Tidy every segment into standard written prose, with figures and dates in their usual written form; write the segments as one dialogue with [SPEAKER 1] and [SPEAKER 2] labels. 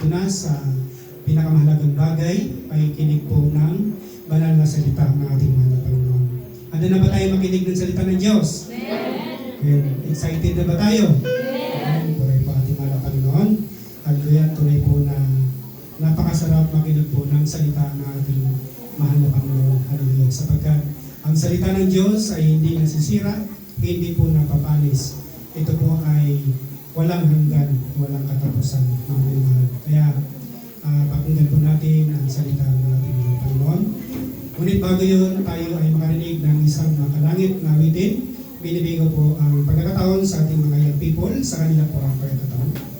[SPEAKER 1] dito na sa pinakamahalagang bagay, pakikinig po ng banal na salita ng ating mahal na Panginoon. Handa na ba tayo makinig ng salita ng Diyos? Amen. Excited na ba tayo? Amen. Puri po ating mahal na Panginoon. Hallelujah, tunay po na napakasarap makinig po ng salita ng ating mahal na Panginoon. Hallelujah. Sapagkat ang salita ng Diyos ay hindi nasisira, hindi po napapanis. Ito po ay walang hanggan, walang katapusan, mga mahal. Kaya, pakinggan po natin ang salita ng ating Panginoon. Ngunit bago yun, tayo ay makarinig ng isang makalangit na awitin. Binibigay ko po ang pagkakataon sa ating mga young people, sa kanila po ang pagkakataon.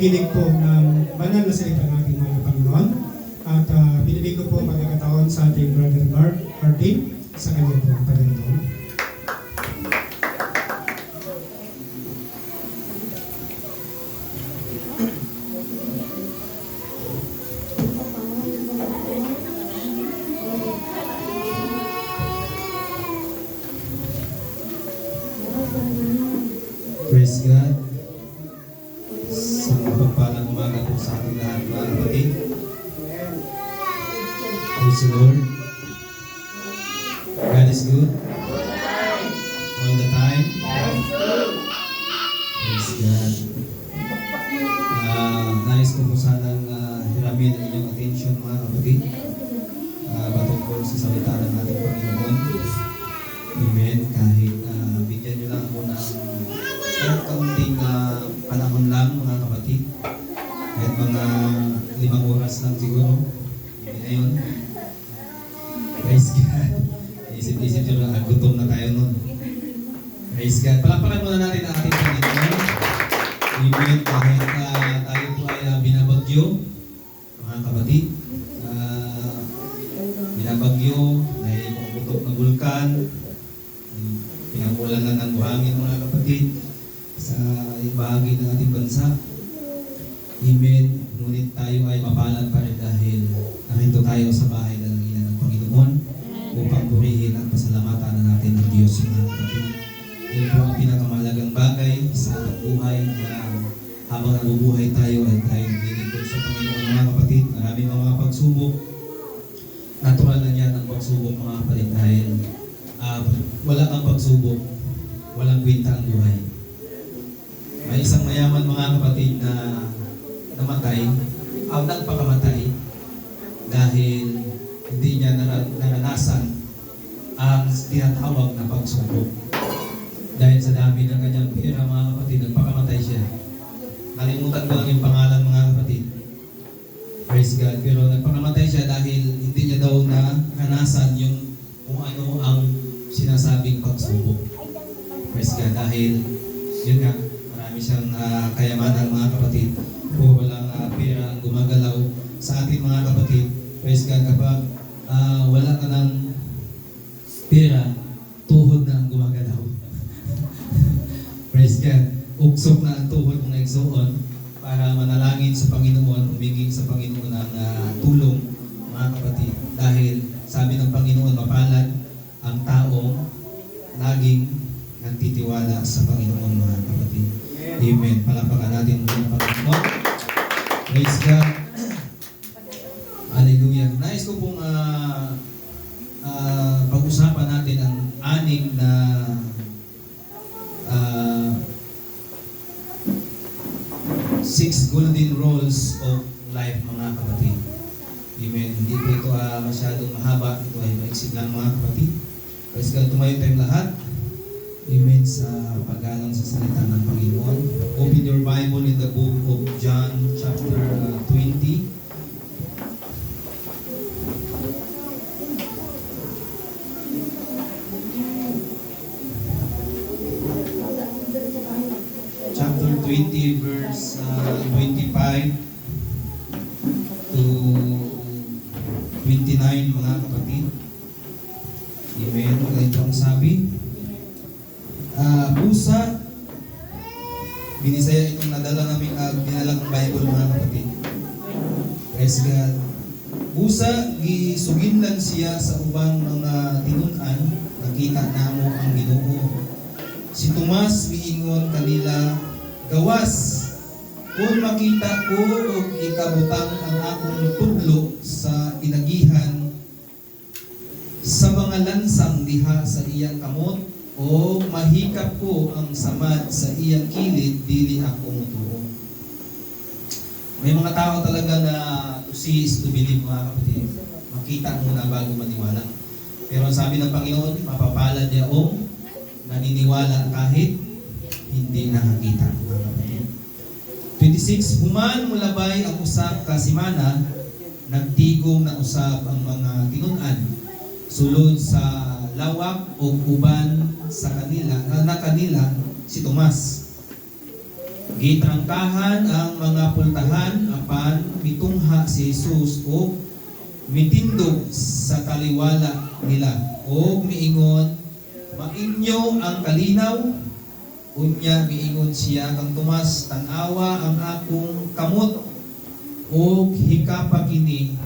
[SPEAKER 1] pakikinig po ng banal na salita ng ating mga Panginoon. At pinili ko po pagkakataon sa ating Brother Mark Harding sa kanya po ang pagkakataon.
[SPEAKER 2] Praise God. Sa mapagpalang umaga po sa ating lahat mga kapatid. Praise the Lord. God is good. All the time. Praise God. Nais ko po sanang hiramin ang inyong attention mga kapatid. Patungkol sa salita ng ating Panginoon. Amen. Kahit bigyan nyo lang ako ng kahit kaunting panahon lang mga kapatid. Kahit mga 5 oras lang siguro. Ngayon. Praise God. Isip-isip nyo lang, gutom na tayo nun. Praise God. Palakpakan muna natin ang ating Panginoon. Amen. Kahit tayo po ay binabagyo, mga kapatid. Binabagyo, may pumuputok na bulkan. Pinangulan na ng buhangin mga kapatid sa bahagi ng ating bansa. Amen. Ngunit tayo ay mapalad pa rin dahil narito tayo sa bahay ng ina ng Panginoon upang purihin at pasalamatan na natin ang Diyos mga kapatid. Yan po ang pinakamahalagang bagay sa ating buhay na habang nabubuhay tayo ay tayo naglilingkod sa Panginoon mga kapatid. Maraming mga pagsubok. Natural na yan ang pagsubok mga kapatid dahil wala kang pagsubok, walang kwenta ang buhay. May isang mayaman mga kapatid na namatay, nagpakamatay dahil hindi niya naranasan ang tinatawag na pagsubok. Dahil sa dami ng kanyang pera mga kapatid, nagpakamatay siya. Nalimutan ko lang yung pangalan mga kapatid. Praise God. Pero nagpakamatay siya dahil hindi niya daw naranasan yung kung ano ang sinasabing pagsubok. Praise God. Dahil yun nga, marami siyang kayamanan mga kapatid. O walang pera ang gumagalaw sa ating mga kapatid. Praise God. Kapag wala ka ng pera, tuhod na ang gumagalaw. Praise God. Uksok na ang tuhod ng naigsoon para manalangin sa Panginoon, humingi sa Panginoon ng tulong mga kapatid. Dahil sabi ng Panginoon, mapalad ang taong laging nagtitiwala sa Panginoon mga kapatid. Amen. Palapakan natin muli ang Panginoon. Praise God. Hallelujah. Nais ko pong pag-usapan natin ang 6 na 6 golden rules of life mga kapatid. Amen. Hindi po ito masyadong mahaba. Ito ay maiksik lang mga kapatid. Praise God. Tumayo tayong lahat. Amen. Sa pag-alang sa salita ng Panginoon. Open your Bible in the book of John chapter 20. Chapter 20 verse 25 to 29 mga kapatid. Amen. Ganito ang sabi. Pusa, binisaya itong nadala namin dinala ng Bible mga kapatid. Praise God. Busa, gisugin lang siya sa ubang mga tinunan, nakita namo ang Ginoo. Si Tomas miingon kanila, gawas, kung makita ko o ikabutang ang akong tudlo sa inagihan sa mga lansang diha sa iyang kamot, o mahikap ko ang samad sa iyang kilid, dili ako mutuo. May mga tao talaga na to see is to believe mga kapatid. Makita muna bago maniwala. Pero ang sabi ng Panginoon, mapapalad niya o naniniwala kahit hindi nakakita mga kapatid. 26, human mulabay ang usab ka simana, nagtigom na usab ang mga tinunan, sulod sa lawak o uban sa kanila, na kanila si Tomas. Gitrangkahan ang mga pultahan apan mitungha si Jesus o mitindog sa kaliwala nila o miingon, mainyo ang kalinaw. Unya miingon siya kang Tomas, tanawa ang akong kamot o hikapa kini,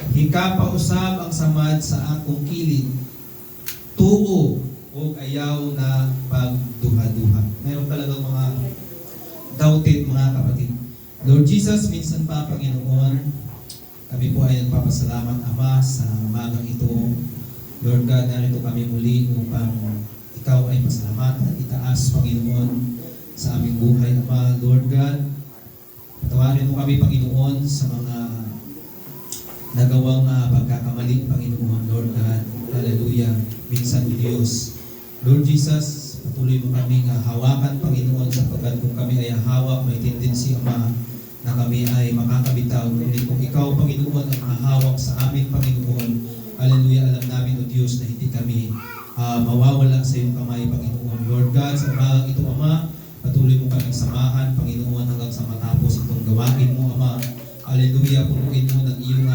[SPEAKER 2] hikapa usab ang samad sa akong kilid, tuo o ayaw na pagduha-duha. Meron talagang mga doubted mga kapatid. Lord Jesus, minsan pa Panginoon, kami po ay nagpapasalamat Ama sa umagang ito. Lord God, narito kami muli upang ikaw ay pasalamatan, itaas Panginoon sa aming buhay Ama. Lord God, patawarin mo kami Panginoon sa mga nagawang pagkakamali Panginoon. Lord God, hallelujah. Minsan Diyos, Lord Jesus, patuloy mo kaming hawakan Panginoon, sapagkat kung kami ay hawak, may tendency Ama na kami ay makakabitaw. Kundi kung ikaw Panginoon ang mahawak sa amin Panginoon, hallelujah, alam namin o Diyos na hindi kami mawawala sa iyong kamay Panginoon. Lord God, sa umagang ito Ama, patuloy mo kaming samahan Panginoon hanggang sa matapos itong gawain mo Ama. Hallelujah, punuin mo ng iyong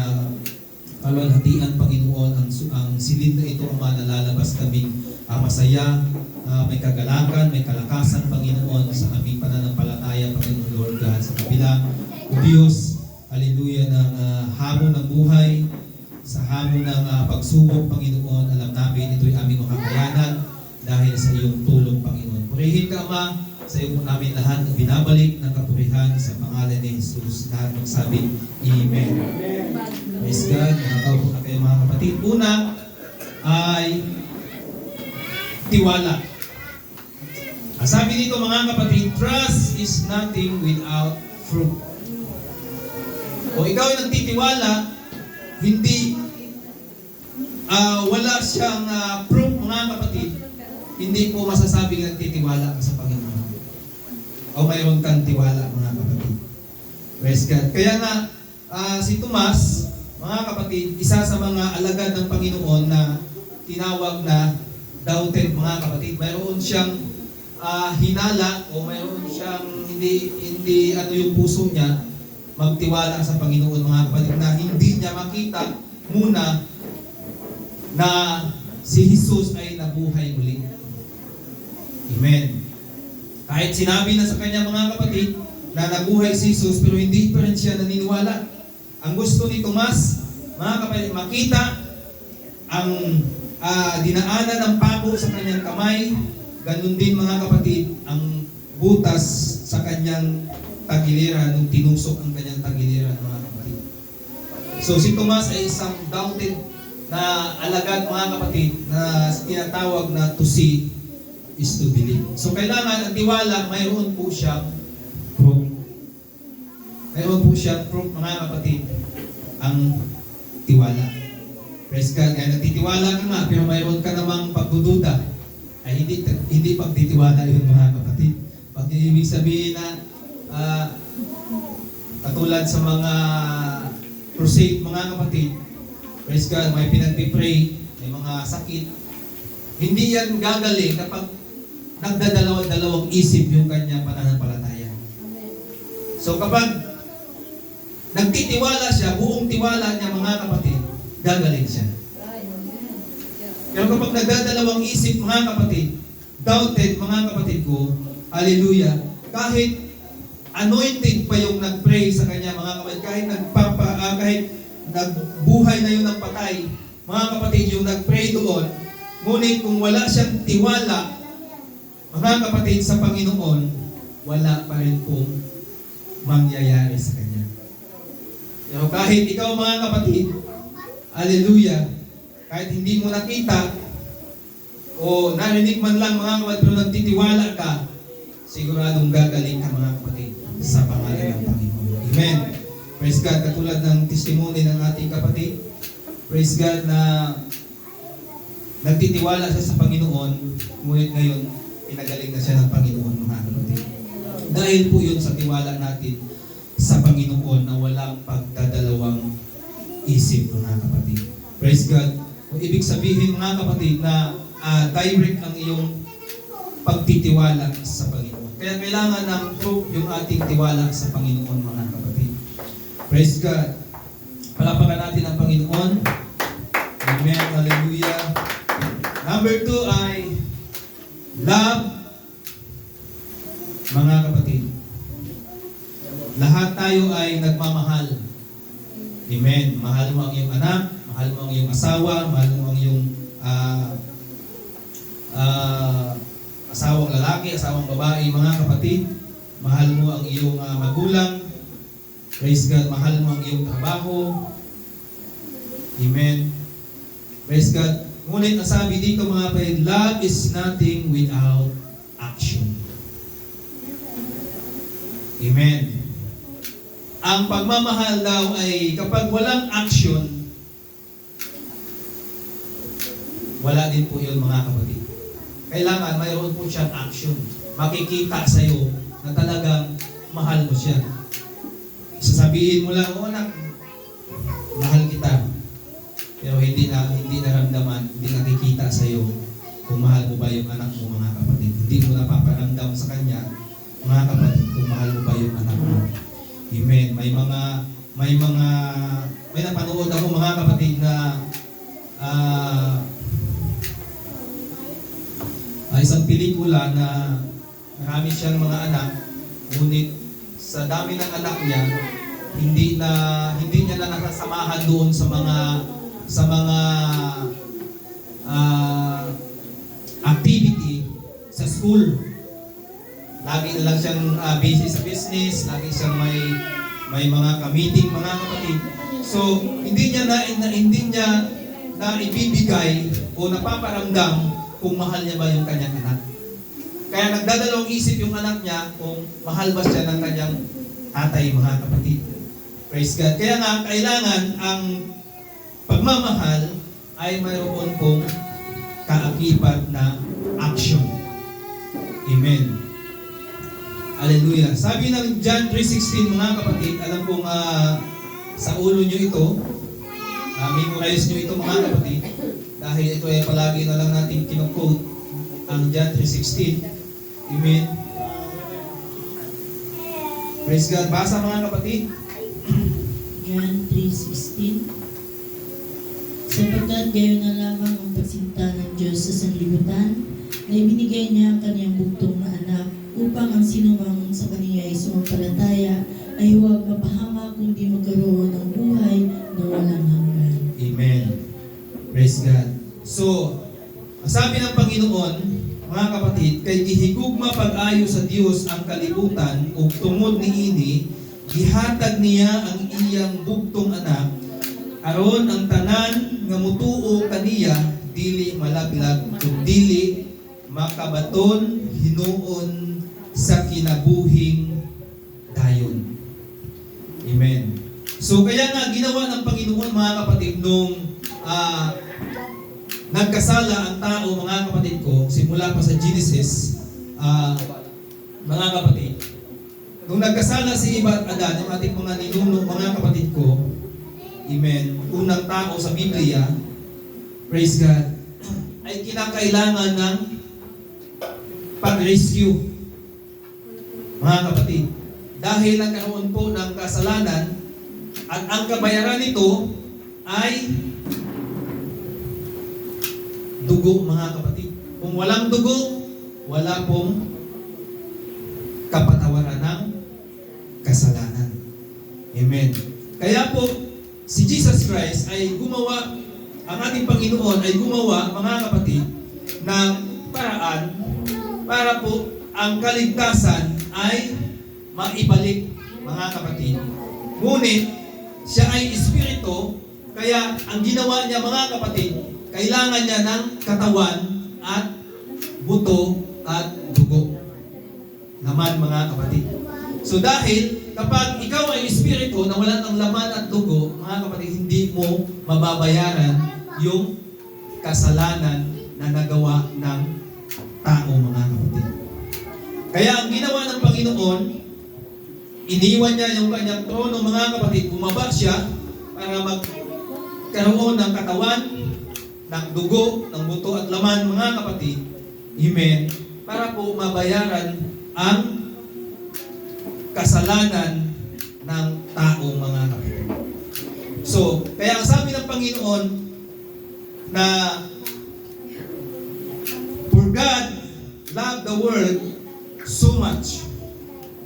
[SPEAKER 2] kalwalhatian Panginoon ang silid na ito Ama, na lalabas kaming masaya, may kagalakan, may kalakasan, Panginoon, sa aming pananampalataya, Panginoon Lord God, sa kabila, O Diyos, hallelujah, ng hamon ng buhay, sa hamon ng pagsubok, Panginoon, alam namin ito'y aming makakayanan dahil sa iyong tulong, Panginoon. Purihin ka, Ama, sa iyo po namin lahat ang binabalik ng kapurihan sa pangalan ni Jesus. Lahat magsabi, Amen. Praise God. Nakakaupo na kayo mga kapatid. Una ay tiwala. Ang sabi dito mga kapatid, trust is nothing without fruit. O ikaw ay nagtitiwala, hindi wala siyang proof mga kapatid, hindi po masasabing nagtitiwala ka sa Panginoon. O mayroon kang tiwala mga kapatid. Praise God. Kaya nga, si Tomas, mga kapatid, isa sa mga alagad ng Panginoon na tinawag na doubted mga kapatid. Mayroon siyang hinala o mayroon siyang hindi ano yung puso niya magtiwala sa Panginoon mga kapatid na hindi niya makita muna na si Jesus ay nabuhay muli. Amen. Kahit sinabi na sa kanya mga kapatid na nabuhay si Jesus pero hindi pa rin siya naniniwala. Ang gusto ni Tomas, mga kapatid, makita ang dinaanan ng pako sa kanyang kamay, ganun din mga kapatid, ang butas sa kanyang tagiliran nung tinusok ang kanyang tagiliran mga kapatid. So si Tomas ay isang doubted na alagad mga kapatid na tinatawag na to see is to believe. So kailangan ang tiwala, mayroon po siyang proof. Mayroon po siyang proof mga kapatid, ang tiwala. Praise God. Kaya nagtitiwala ka nga, pero mayroon ka namang pagdududa, ay hindi pagtitiwala yun mga kapatid. Pag ibig sabihin na katulad sa mga crusade mga kapatid, praise God, may pinagpipray, may mga sakit, hindi yan gagaling kapag nagdadalawang isip yung kanyang pananampalataya. So kapag nagtitiwala siya, buong tiwala niya mga kapatid, gagaling siya. Pero kapag nagdadalawang isip mga kapatid, doubted mga kapatid ko, hallelujah, kahit anointed pa yung nagpray sa kanya mga kapatid, kahit nagbuhay na yun ng patay, mga kapatid, yung nagpray doon, ngunit kung wala siyang tiwala, mga kapatid, sa Panginoon, wala pa rin pong mangyayari sa kanya. Pero kahit ikaw mga kapatid, hallelujah, kahit hindi mo nakita o narinig man lang mga kapatid, pero nagtitiwala ka, siguradong gagaling ka mga kapatid sa pangalan ng Panginoon. Amen. Praise God. Katulad ng testimony ng ating kapatid, praise God na nagtitiwala siya sa Panginoon, ngunit ngayon, pinagaling na siya ng Panginoon mga kapatid. Dahil po yun sa tiwala natin sa Panginoon na walang pagdadalawang isip mga kapatid. Praise God. Kung ibig sabihin mga kapatid na direct ang iyong pagtitiwala sa Panginoon. Kaya kailangan ng proof yung ating tiwala sa Panginoon mga kapatid. Praise God. Palapakan natin ang Panginoon. Amen. Hallelujah. Number 2 ay love. Mga kapatid, lahat tayo ay nagmamahal. Amen. Mahal mo ang iyong anak, mahal mo ang iyong asawa, mahal mo ang iyong asawang lalaki, asawang babae, mga kapatid. Mahal mo ang iyong magulang. Praise God. Mahal mo ang iyong trabaho. Amen. Praise God. Ngunit ang sabi dito mga kapatid, love is nothing without action. Amen. Ang pagmamahal daw ay kapag walang action, wala din po yun mga kapatid. Kailangan mayroon po siyang action. Makikita sa iyo na talagang mahal mo siya. Sasabihin mo lang, oh anak, mahal kita. Pero hindi naramdaman, hindi nakikita sa iyo kung mahal mo ba yung anak mo mga kapatid. Hindi mo napaparamdam sa kanya, mga kapatid, kung mahal mo ba yung anak mo. Amen. May napanood ako mga kapatid na isang pelikula na marami siyang mga anak, ngunit sa dami ng anak niya, hindi niya na nakasamahan doon sa mga activity sa school. Lagi na lang siyang busy sa business, lagi siyang may mga ka-meeting, mga kapatid. So, hindi niya na ibibigay o napaparamdam kung mahal niya ba yung kanyang anak. Kaya nagdadalawang isip yung anak niya kung mahal ba siya ng kanyang tatay, mga kapatid. Praise God. Kaya nga, kailangan ang pagmamahal ay mayroon pong kaakibat na action. Amen. Hallelujah. Sabi ng John 3:16, mga kapatid, alam kong sa ulo nyo ito, memorize nyo ito, mga kapatid, dahil ito ay palagi na lang natin kinuquote ang John 3:16. Amen. Praise God. Basa, mga kapatid.
[SPEAKER 3] John 3:16. Sapagkat gayon na lamang ang pagsinta ng Diyos sa sanlibutan, na ibinigay niya ang kanyang bugtong na anak, upang ang sinumang sa kaniya ay sumampalataya ay huwag mapahama, kundi magkaroon ng buhay na walang hanggan.
[SPEAKER 2] Amen. Praise God. So, sabi ng Panginoon, mga kapatid, kay gihigugma pag-ayo sa Dios ang kalibutan ug tungod niini gihatag niya ang iyang bugtong anak aron ang tanan nga mutuo kaniya dili malaglag ug dili makabaton hinuon sa kinabuhing dayon. Amen. So kaya nga ginawa ng Panginoon, mga kapatid, nung nagkasala ang tao, mga kapatid ko, simula pa sa Genesis, mga kapatid, nung nagkasala si Eva at Adan, yung ating mga ninuno, mga kapatid ko, amen, unang tao sa Biblia, praise God, ay kinakailangan ng pag-rescue, mga kapatid. Dahil nagkaroon po ng kasalanan at ang kabayaran nito ay dugo, mga kapatid. Kung walang dugo, wala pong kapatawaran ng kasalanan. Amen. Kaya po, si Jesus Christ ay gumawa, ang ating Panginoon ay gumawa, mga kapatid, ng paraan para po ang kaligtasan ay maibalik, mga kapatid. Ngunit, siya ay espiritu, kaya ang ginawa niya, mga kapatid, kailangan niya ng katawan at buto at dugo. Naman, mga kapatid. So dahil kapag ikaw ay espiritu na wala ng laman at dugo, mga kapatid, hindi mo mababayaran yung kasalanan na nagawa ng tao, mga kapatid. Kaya ang ginawa ng Panginoon, iniwan niya yung kanyang trono, mga kapatid, bumaba siya para magkaroon ng katawan, ng dugo, ng buto at laman, mga kapatid. Amen. Para po mabayaran ang kasalanan ng tao, mga kapatid. So, kaya ang sabi ng Panginoon na for God loved the world so much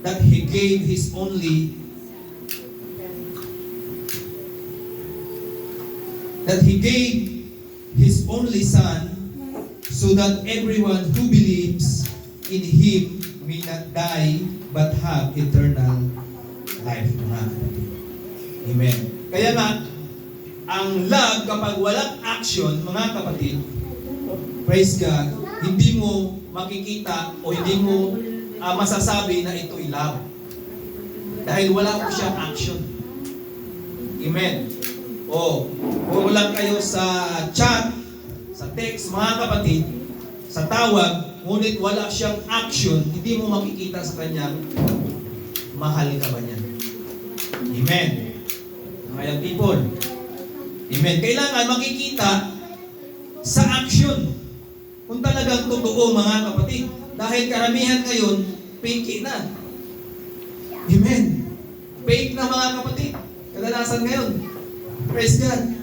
[SPEAKER 2] that He gave His only Son, so that everyone who believes in Him may not die but have eternal life. Amen. Kaya nga, ang love, kapag walang action, mga kapatid, praise God, hindi mo makikita o hindi mo masasabi na ito'y love. Dahil wala po siyang action. Amen. O, puro lang kayo sa chat, sa text, mga kapatid, sa tawag, ngunit wala siyang action, hindi mo makikita sa kanyang mahal ka ba niya. Amen. Mga people. Amen. Kailangan makikita sa action kung talagang totoo, mga kapatid. Dahil karamihan ngayon, fake na. Amen. Fake na, mga kapatid. Kadalasan ngayon. Praise God.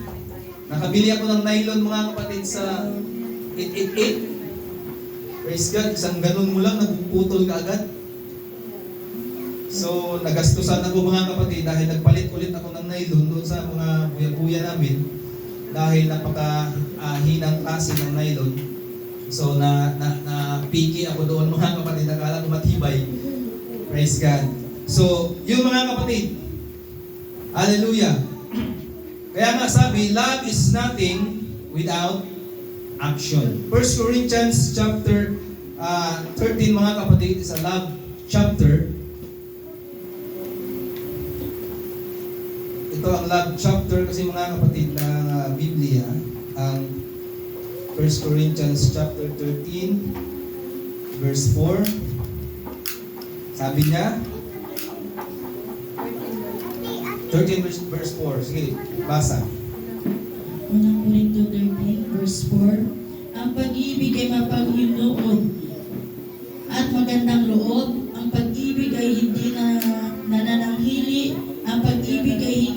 [SPEAKER 2] Nakabili ako ng nylon, mga kapatid, sa 888. Praise Praise God, isang ganun mo lang, nagpuputol ka agad. So, nagastusan ako mga kapatid dahil nagpalit ulit ako ng nylon doon sa mga buya-buya namin dahil napaka-hinang klase ng nylon. So, na picky ako doon mga kapatid, nakala ko matibay. Praise God. So, yung mga kapatid, hallelujah. Kaya nga sabi, love is nothing without action. 1 Corinthians chapter 13 mga kapatid is a love chapter. Ito ang love chapter kasi mga kapatid ng Biblia, ang 1 Corinthians chapter 13 verse 4. Sabi niya 13 verse 4. Sige, basa.
[SPEAKER 3] Unang Korinto 13, verse 4. Ang pag-ibig ay mapaghinuod at magandang loob. Ang pag-ibig ay hindi nanananghili. Ang pag-ibig ay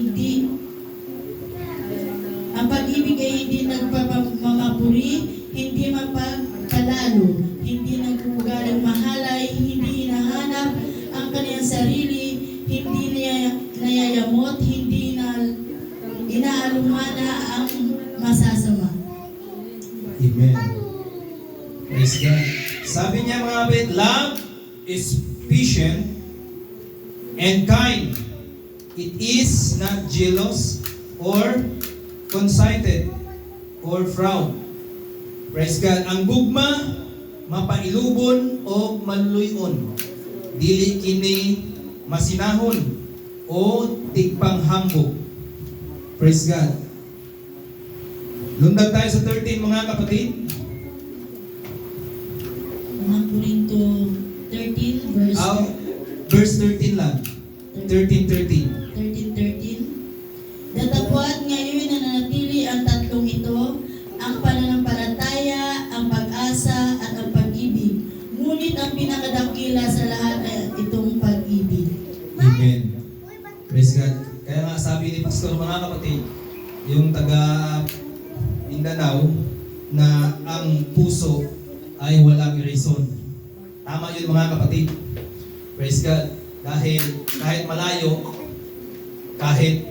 [SPEAKER 3] hindi nagpapamamapuri, hindi mapagkalalo, hindi nagpugalang mahalay, hindi hinahanap ang kaniyang sarili, hindi nayayamot, hindi inaalumana ang masasama.
[SPEAKER 2] Amen. Praise God. Sabi niya mga kapatid, love is patient and kind. It is not jealous or conceited or proud. Praise God. Ang gugma, mapailubon o maluluyon. Dili kini masinahon o tigpanghambog. Praise God. Lundag tayo sa 13 mga kapatid.
[SPEAKER 3] Unang Korinto 13,
[SPEAKER 2] Verse 13 lang. 13:13.
[SPEAKER 3] 13:13. Datapwat ngayon nananatili ang tatlong ito, ang pananampalataya, ang pag-asa, at ang pag-ibig. Ngunit ang pinakadakila sa lahat ay itong pag-ibig.
[SPEAKER 2] Amen. Praise God. Kaya nga sabi ni Pastor mga kapatid, yung taga Mindanao, na ang puso ay walang reason. Tama yun mga kapatid. Praise God. Dahil kahit malayo, kahit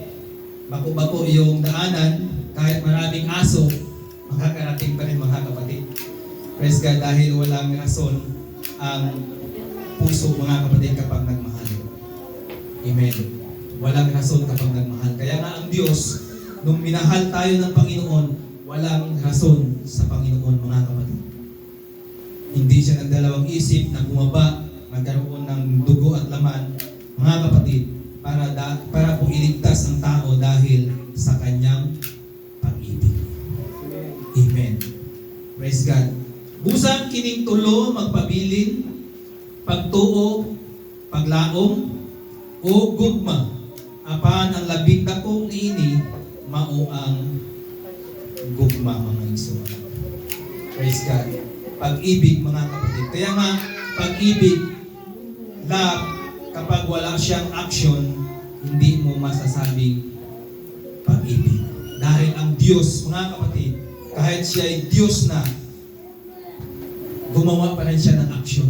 [SPEAKER 2] bako-bako yung daanan, kahit maraming aso, makakarating pa rin mga kapatid. Praise God, dahil walang rason ang puso mga kapatid kapag nagmahal. Amen. Walang rason kapag nagmahal. Kaya nga ang Diyos, nung minahal tayo ng Panginoon, walang rason sa Panginoon mga kapatid. Hindi siya nagdalawang isip na bumaba, magkaroon ng dugo at laman, mga kapatid, para po iligtas ang tao dahil sa kanyang pag-ibig. Amen. Praise God. Busang kining tulo magpabilin, pagtuo, paglaom, o gugma, apan ang labing dakong niini, mao ang gugma mga igsoon. Praise God. Pag-ibig mga kapatid. Kaya nga, pag-ibig, love, kapag wala siyang action, hindi mo masasabing pag-ibig. Dahil ang Diyos, mga kapatid, kahit siya ay Diyos na, gumawa pa rin siya ng action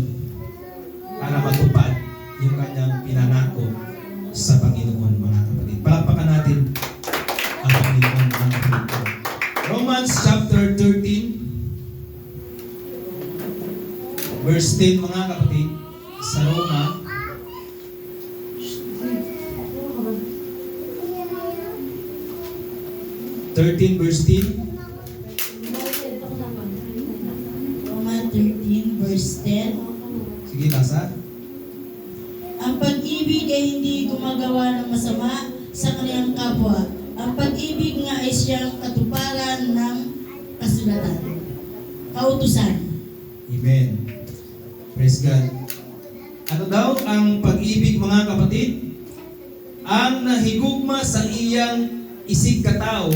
[SPEAKER 2] para matupad yung kanyang pinanako sa Panginoon, mga kapatid. Palakpakan natin ang Panginoon, mga kapatid. Romans chapter 13, verse 10, mga kapatid, sa Roma, verse 10.
[SPEAKER 3] Roma 13, verse 10.
[SPEAKER 2] Sige, basa.
[SPEAKER 3] Ang pag-ibig ay hindi gumagawa ng masama sa kaniyang kapwa. Ang pag-ibig nga ay siyang katuparan ng kasulatan. Kautusan.
[SPEAKER 2] Amen. Praise God. Ano daw ang pag-ibig, mga kapatid? Ang nahigugma sa iyang isig katao,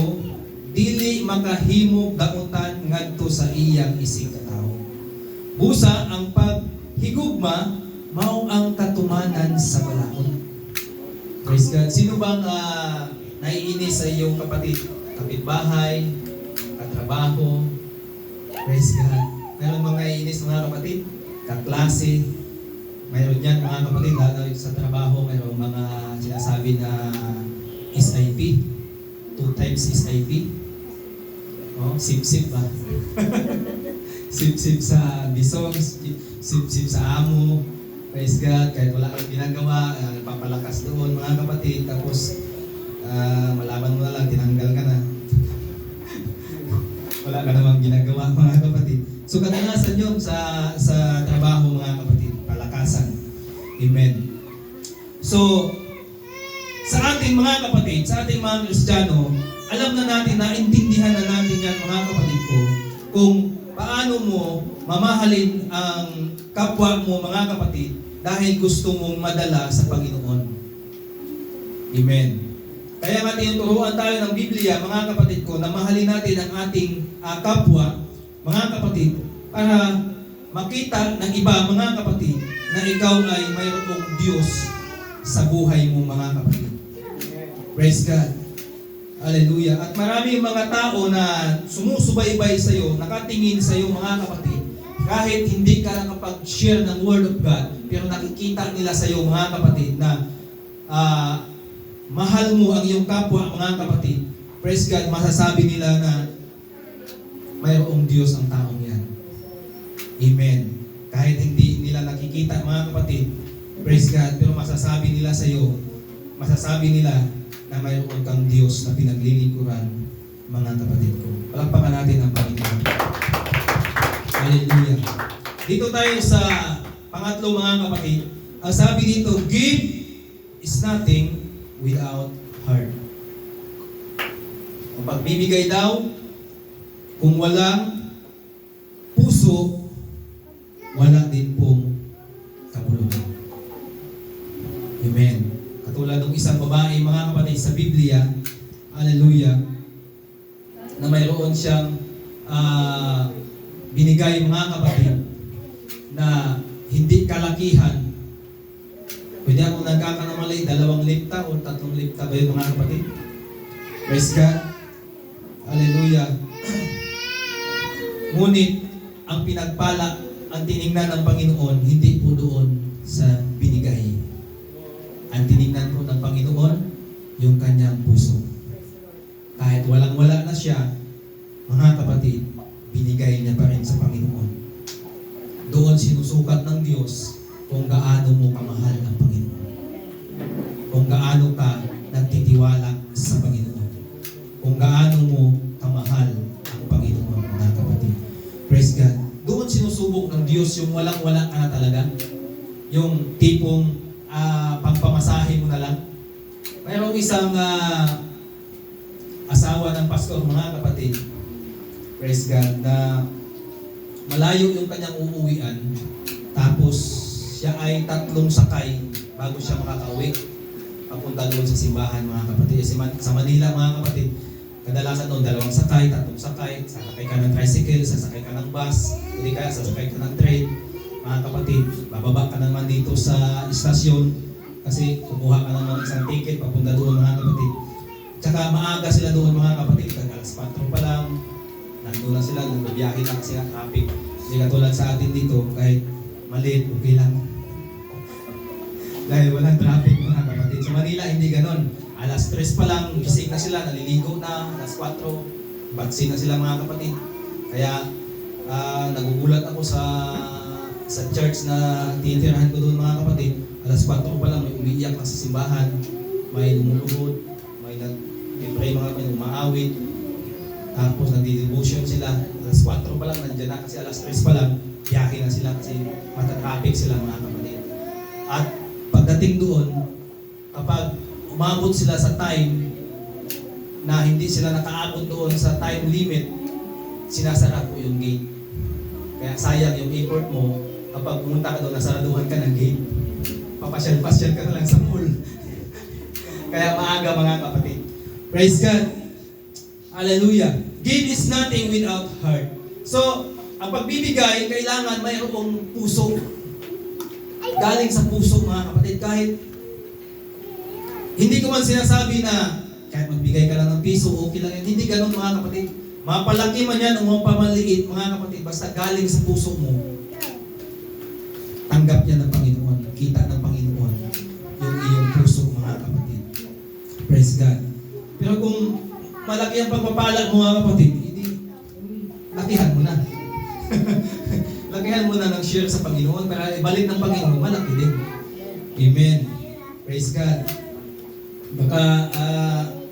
[SPEAKER 2] dili makahimog daotan ngadto sa iyang isig katao. Busa ang paghigugma mao ang katumanan sa balaod. Praise God. Sino bang naiinis sa iyong kapatid? Kapitbahay, katrabaho. Praise God. Meron mga naiinis mga kapatid kapatid, kaklase. Mayroon yan mga kapatid, lalo sa trabaho, mayroong mga sinasabi na SIP, 2 times SIP. Oh, sip-sip ba? Sip-sip sa bisong, sip-sip sa amo. Praise God, kahit wala kang ginagawa, papalakas doon mga kapatid. Tapos, malaman mo na lang, tinanggal ka na. Wala ka namang ginagawa mga kapatid. So kadalasan yun sa trabaho mga kapatid, palakasan. Amen. So, sa ating mga kapatid, sa ating mga Kristiyano, alam na natin, naintindihan na natin yan mga kapatid ko, kung paano mo mamahalin ang kapwa mo mga kapatid dahil gusto mong madala sa Panginoon. Amen. Kaya nga tinuturuan tayo ng Biblia, mga kapatid ko, na mahalin natin ang ating kapwa, mga kapatid, para makita ng iba, mga kapatid, na ikaw ay mayroong Diyos sa buhay mo, mga kapatid. Praise God. Hallelujah. At maraming mga tao na sumusubaybay sa iyo, nakatingin sa iyo, mga kapatid, kahit hindi ka nakapag-share ng Word of God, pero nakikita nila sa iyo, mga kapatid, na mahal mo ang iyong kapwa, mga kapatid. Praise God, masasabi nila na mayroong Diyos ang taong yan. Amen. Kahit hindi nila nakikita, mga kapatid, praise God, pero masasabi nila sa iyo, masasabi nila na mayroon kang Diyos na pinaglilingkuran, mga kapatid ko. Palakpakan natin ang Panginoon. Hallelujah. Dito tayo sa pangatlo, mga kapatid. Ang sabi dito, give is nothing without heart. Ang pagbibigay daw, kung walang puso, wala din pong kabuluhan. Amen. Katulad ng isang babae, mga kapatid, sa Biblia, hallelujah, na mayroon siyang binigay, mga kapatid, na hindi kalakihan. Pwede ako nagkakamali, 2 lipta o 3 lipta ba yun, mga kapatid? Praise God. Hallelujah. Ngunit, ang pinagpala, ang tinignan ng Panginoon, hindi po doon sa binigay. Ang tinignan po ng Panginoon, yung kanyang puso. Kahit walang-wala na siya, mga kapatid, binigay niya pa rin sa Panginoon. Doon sinusukat ng Diyos kung gaano mo kamahal ang Panginoon. Kung gaano ka nagtitiwala sa Panginoon. Kung gaano mo kamahal ang Panginoon, mga kapatid. Praise God. Doon sinusubok ng Diyos yung walang-wala ka na talaga. Yung tipong pangpamasahe mo na lang. Mayroong isang asawa ng pastor, mga kapatid. Praise God, na malayo yung kanyang uuwian. Tapos siya ay 3 sakay bago siya makakauwi. Papunta doon sa simbahan, mga kapatid. Sa Manila, mga kapatid, kadalasan doon 2 sakay, 3 sakay. Sasakay ka ng tricycle, sasakay ka ng bus, hindi kaya sasakay ka ng train. Mga kapatid, bababa ka naman dito sa istasyon kasi kukuha ka naman isang ticket papunta doon, mga kapatid. Tsaka maaga sila doon, mga kapatid. Alas 4 pa lang, nandun na sila, nagbabiyahe lang kasi traffic. Hindi katulad sa atin dito, kahit maliit, okay lang. Dahil walang traffic, mga kapatid. Sa Manila, hindi ganon. Alas 3 pa lang, gising na sila, naliligo na, alas 4, baksin na sila, mga kapatid. Kaya, nagugulat ako sa church na tinitirahan ko doon, mga kapatid. Alas 4 pa lang, may umiiyak na sa simbahan, may lumuluhod, may nag-pray, mga kapatid, umaawit. Tapos nagdi-devotion sila. Alas 4 pa lang, nandiyan na kasi alas 3 pa lang, biyahe na sila kasi matatraffic sila, mga kapatid. At pagdating doon, kapag umabot sila sa time na hindi sila nakaabot doon sa time limit, sinasara po yung gate. Kaya sayang yung effort mo kapag pumunta ka doon, nasaraduhan ka ng gate. Papasyal-pasyal ka na lang sa mall. Kaya maaga, mga kapatid. Praise God. Hallelujah. Give is nothing without heart. So, ang pagbibigay, kailangan mayroong puso. Galing sa puso, mga kapatid. Kahit hindi ko man sinasabi na kahit magbigay ka lang ng piso, okay lang yan. Hindi ganun, mga kapatid. Mapalaki man yan o mapamaliit, mga kapatid, basta galing sa puso mo. tanggap yan ng Panginoon, kita ng Panginoon yung iyong puso, mga kapatid. Praise God. Pero kung malaki ang pagpapala mo, mga kapatid, hindi, lakihan mo na. Lakihan mo na ng share sa Panginoon para ibalik ng Panginoon, malaki din. Amen. Praise God. Baka,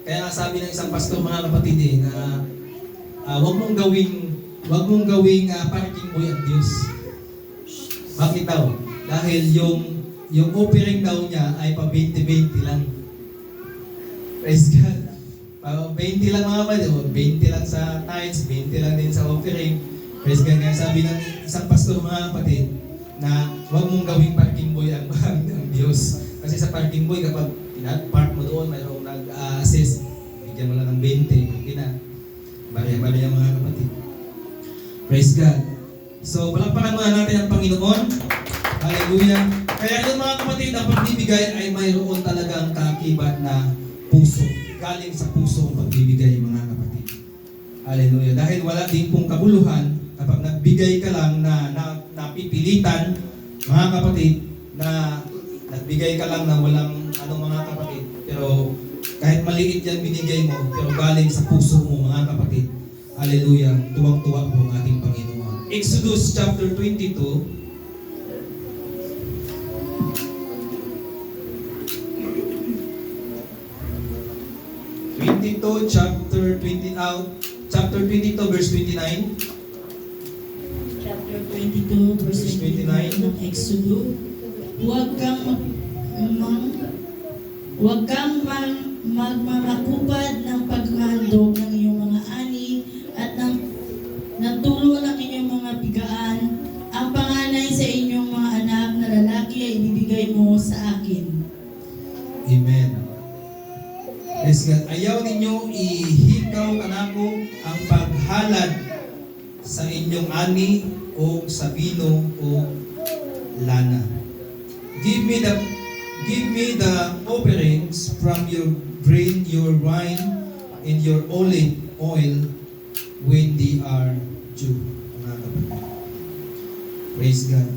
[SPEAKER 2] kaya nga sabi ng isang pastor, mga kapatid, na wag mong gawing parking boy ang Diyos. Bakit daw? Dahil yung offering daw niya ay pa 20-20 lang. Praise God. Pa 20 lang, mga kapatid, 20 lang sa tithes, 20 lang din sa offering. Praise God. Kaya sabi ng isang pastor, mga kapatid, na huwag mong gawing parking boy ang bahay ng Diyos. Kasi sa parking boy, kapag park mo doon, mayroong nag-assist, bigyan mo lang ng 20, hindi na. Bariya-bariya, mga kapatid. Praise God. So, palakpakan muna natin ang Panginoon. Hallelujah. Kaya yun, mga kapatid, ang pagbibigay ay mayroon talagang kaakibat na puso. Galing sa puso ang pagbibigay, mga kapatid. Hallelujah. Dahil wala din pong kabuluhan kapag nagbigay ka lang na napipilitan, mga kapatid, na nagbigay ka lang na walang mga kapatid. Pero kahit maliit yan binigay mo, pero galing sa puso mo, mga kapatid. Hallelujah. Tuwang-tuwa po ang ating Panginoon. Exodus chapter 22. Chapter 22, verse 29.
[SPEAKER 3] Chapter 22, verse 29 ng Exodus. Huwag kang magmamakupad ng paghandog ng iyong mga ani at ng tulo ng inyong mga pigaan. Ang panganay sa inyong mga anak na lalaki ay ibibigay mo sa akin.
[SPEAKER 2] Amen. Praise God. Ayaw ninyo ihikaw kanako ang paghalad sa inyong ani o sa vino o lana. Give me the offerings from your grain, your wine, and your olive oil when they are due. Mga kapatid. Praise God.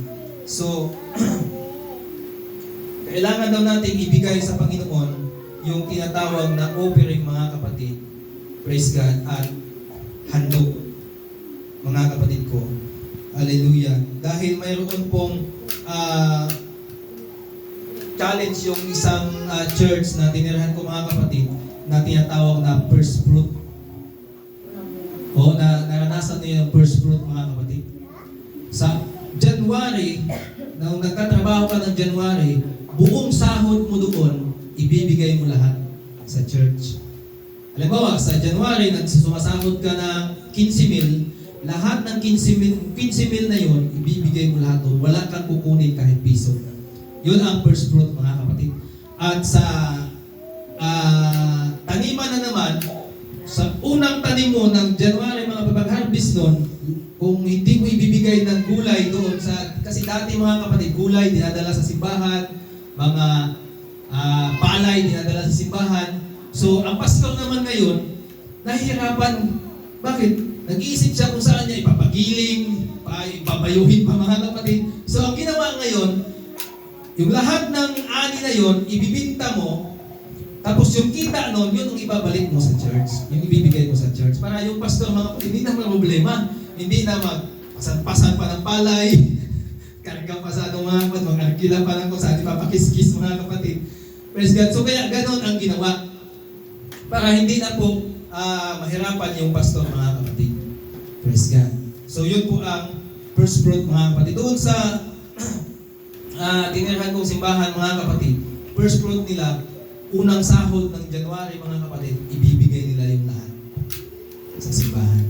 [SPEAKER 2] So, kailangan daw natin ibigay sa Panginoon yung tinatawag na offering, mga kapatid. Praise God. At handog, mga kapatid ko. Hallelujah. Dahil mayroon pong challenge yung isang church na tinirahan ko, mga kapatid, na tinatawag na first fruit. O naranasan niyo yung first fruit, mga kapatid. Sa January, nung nagtatrabaho ka ng January, buong sahod mo doon, ibibigay mo lahat sa church. Halimbawa, sa January, nagsumasahod ka ng 15,000, lahat ng 15,000 na yun, ibibigay mo lahat doon. Wala kang kukunin kahit piso. Yun ang first fruit, mga kapatid. At sa taniman na naman, sa unang tanim mo ng January, mga pag-harvest nun, kung hindi mo ibibigay ng gulay doon kasi dati, mga kapatid, gulay dinadala sa simbahan, mga palay dinadala sa simbahan. So, ang pastor naman ngayon, nahihirapan. Bakit? Nag-iisip siya kung saan niya ipapagiling, ipabayuhin pa, mga kapatid. So, ang ginawa ngayon, yung lahat ng ani na yon, ibibinta mo, tapos yung kita nun, yun ang ibabalik mo sa church. Yung ibibigay mo sa church. Para yung pastor, mga kapatid, hindi na problema. Hindi na magpasan pa ng palay, karga pa sa mga kapatid, mag-arkila pa ng kung saan ipapakiskis, mga kapatid. Praise God. So kaya ganon ang ginawa. Para hindi na po mahirapan yung pastor, mga kapatid. Praise God. So yun po ang first fruit, mga kapatid. Doon sa tinirahan kong simbahan, mga kapatid, first fruit nila, unang sahod ng January, mga kapatid, ibibigay nila yung lahat sa simbahan.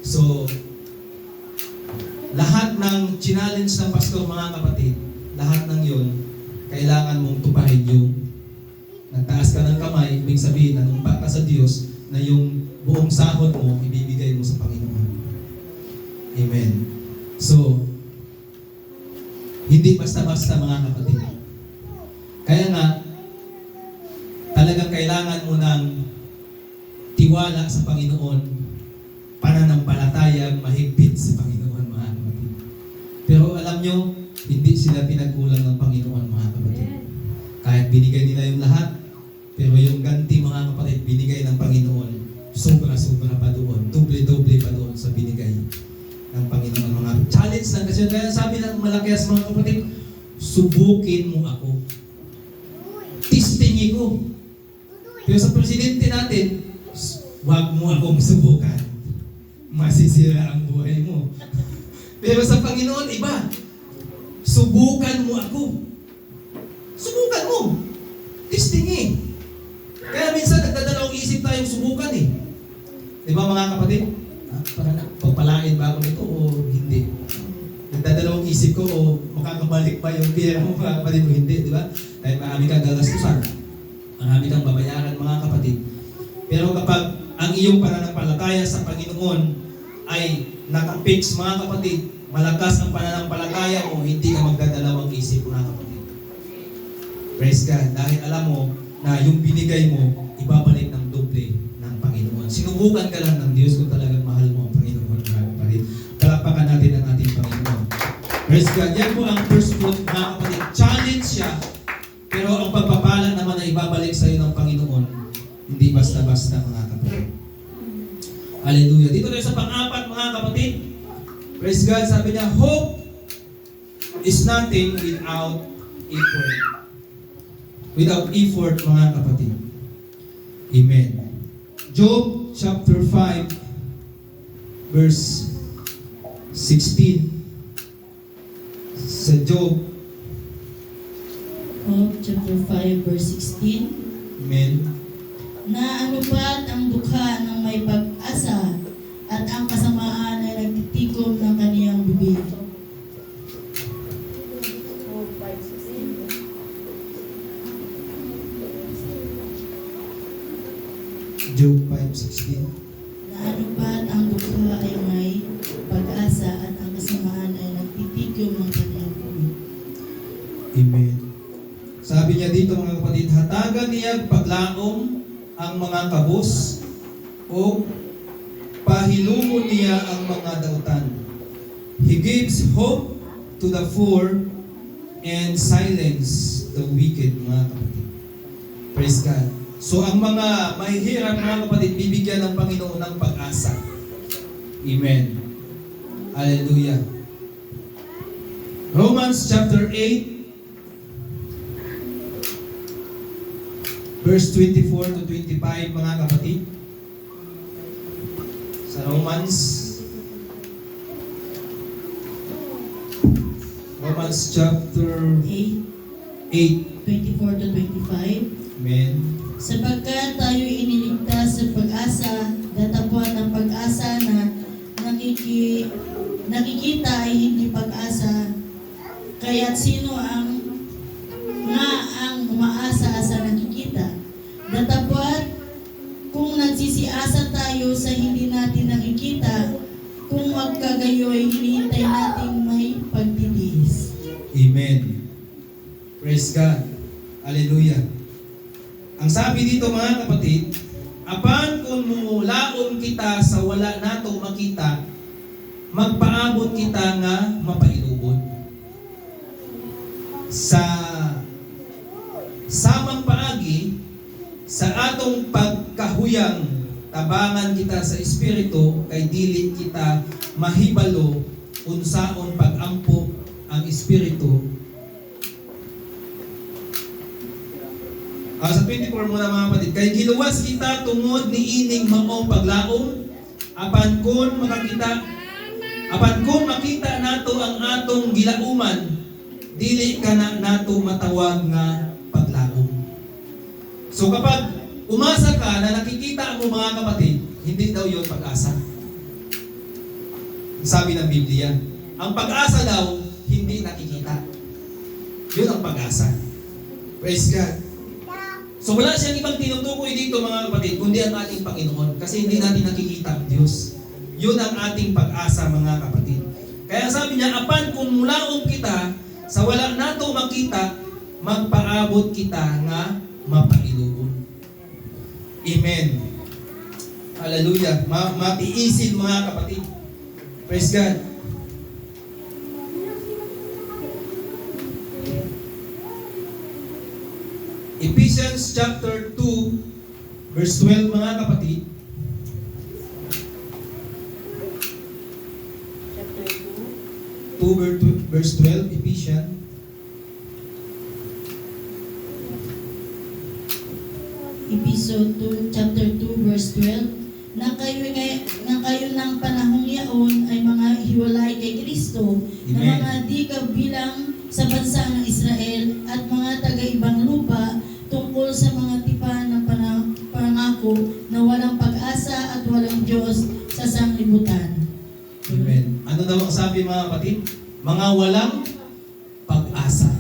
[SPEAKER 2] So, lahat ng challenge ng pastor, mga kapatid, lahat ng yun, kailangan mong tuparin yung nagtaas ka ng kamay, ibig sabihin, nanumpa ka sa Diyos, na yung buong sahod mo, ibibigay mo sa Panginoon. Amen. So, hindi basta-basta, mga kapatid. Kaya nga, talagang kailangan mo ng tiwala sa Panginoon, pananampalatayang mahigpit sa Panginoon, mga kapatid. Pero alam nyo, hindi sila pinagkulang ng Panginoon, mga kapatid. Kahit binigay nila yung lahat, pero yung ganti, mga kapatid, binigay ng Panginoon, sobra-sobra pa doon, doble-doble pa doon sa binigay ng Panginoon, mga challenge lang kasi. Kaya sabi ng Malakias, mga kapatid, subukin mo ako. Testingin ko. Pero sa presidente natin, wag mo akong subukan. Masisira ang buhay mo. Pero sa Panginoon, iba. Subukan mo ako. Subukan mo. Testingin. Kaya minsan nagdadalawang isip tayong subukan eh. Di ba mga kapatid? Pagpalain ba ako nito o hindi? Nagdadalawang isip ko o makakabalik pa yung pera mo, mga kapatid, o hindi, di ba? Dahil marami kang gagastusan. Marami kang babayaran, mga kapatid. Pero kapag ang iyong pananampalataya sa Panginoon ay nakapix, mga kapatid, malakas ang pananampalataya mo, hindi ka magdadalawang isip, mga kapatid. Praise God. Dahil alam mo na yung binigay mo, ibabalik ng doble ng Panginoon. Sinubukan ka lang ng Diyos kung talagang mahal mo ang Panginoon, mga kapatid. Palakpakan natin ang ating Panginoon. Praise God. Yan po ang first fruit, mga kapatid. Challenge siya, pero ang pagpapala naman na ibabalik sa iyo ng Panginoon, hindi basta-basta, mga kapatid. Hallelujah. Dito tayo sa pang-apat, mga kapatid. Praise God. Sabi niya, hope is nothing without effort. Without effort, mga kapatid. Amen. Job chapter 5 verse 16. Sa Job,
[SPEAKER 3] chapter 5 verse 16.
[SPEAKER 2] amen.
[SPEAKER 3] Na ano ba't ang dukha ng may pag-asa at ang kasamaan ay nagtitikom ng kaniyang bibig.
[SPEAKER 2] Job 5:16.
[SPEAKER 3] Na ano ba't ang dukha ay may pag-asa at ang kasamaan ay nagtitikom ng kaniyang bibig.
[SPEAKER 2] Amen. Sabi niya dito, mga kapatid, hatagan niya paglaom ang mga kabus o pahilumon niya ang mga dautan. He gives hope to the poor and silence the wicked, mga kapatid. Praise God. So ang mga mahihirap, mga kapatid, bibigyan ng Panginoon ng pag-asa. Amen. Hallelujah. Romans chapter 8 verse 24 to 25, mga kapatid. Sa Romans chapter
[SPEAKER 3] 8,
[SPEAKER 2] 8.
[SPEAKER 3] 24 to 25.
[SPEAKER 2] Amen.
[SPEAKER 3] Sapagkat tayo iniligtas sa pag-asa, datapwan ng pag-asa na nakikita ay hindi pag-asa. Kaya't sino ang umaasa sa nakikita? Datapwat kung nagsisiasa tayo sa hindi natin nakikita, kung magkagayoy hinihintay nating may pagtitiis.
[SPEAKER 2] Amen. Praise God. Hallelujah. Ang sabi dito, mga kapatid, apan kung mulaon kita sa wala nato makita, magpaabot kita nga mapailubod. Sa samang paagi, sa atong pagkahuyang, tabangan kita sa Espiritu, kay dili kita mahibalo, unsaon pag-ampo ang Espiritu. Sa 24 muna, mga kapatid, kay giluwas kita tungod ni ining maong paglaom, apan kun makita nato ang atong gilauman, dili ka na nato matawag nga paglaom. So kapag umasa ka na nakikita mo, mga kapatid, hindi daw yon pag-asa. Sabi ng Biblia, ang pag-asa daw hindi nakikita. Yun ang pag-asa. Praise God. So wala siyang ibang tinutukoy dito, mga kapatid, kundi ang ating Panginoon. Kasi hindi natin nakikita ang Diyos. Yun ang ating pag-asa, mga kapatid. Kaya sabi niya, apan kung mulaong kita, sa wala nato makita, magpaabot kita nga mapailubon. Amen. Hallelujah. Matiisin, mga kapatid. Praise God. Ephesians chapter 2, verse 12 mga kapatid.
[SPEAKER 3] Chapter
[SPEAKER 2] 2 verse 12, Ephesians.
[SPEAKER 3] Episode 2, chapter 2, verse 12, na kayo ng panahong yaon ay mga hiwalay kay Kristo, na
[SPEAKER 2] Amen.
[SPEAKER 3] mga di kabilang sa bansa ng Israel at mga taga-ibang lupa tungkol sa mga tipan ng pangako na walang pag-asa at walang Diyos sa sanglibutan.
[SPEAKER 2] Amen. Ano daw ang sabi mga kapatid? Mga walang pag-asa.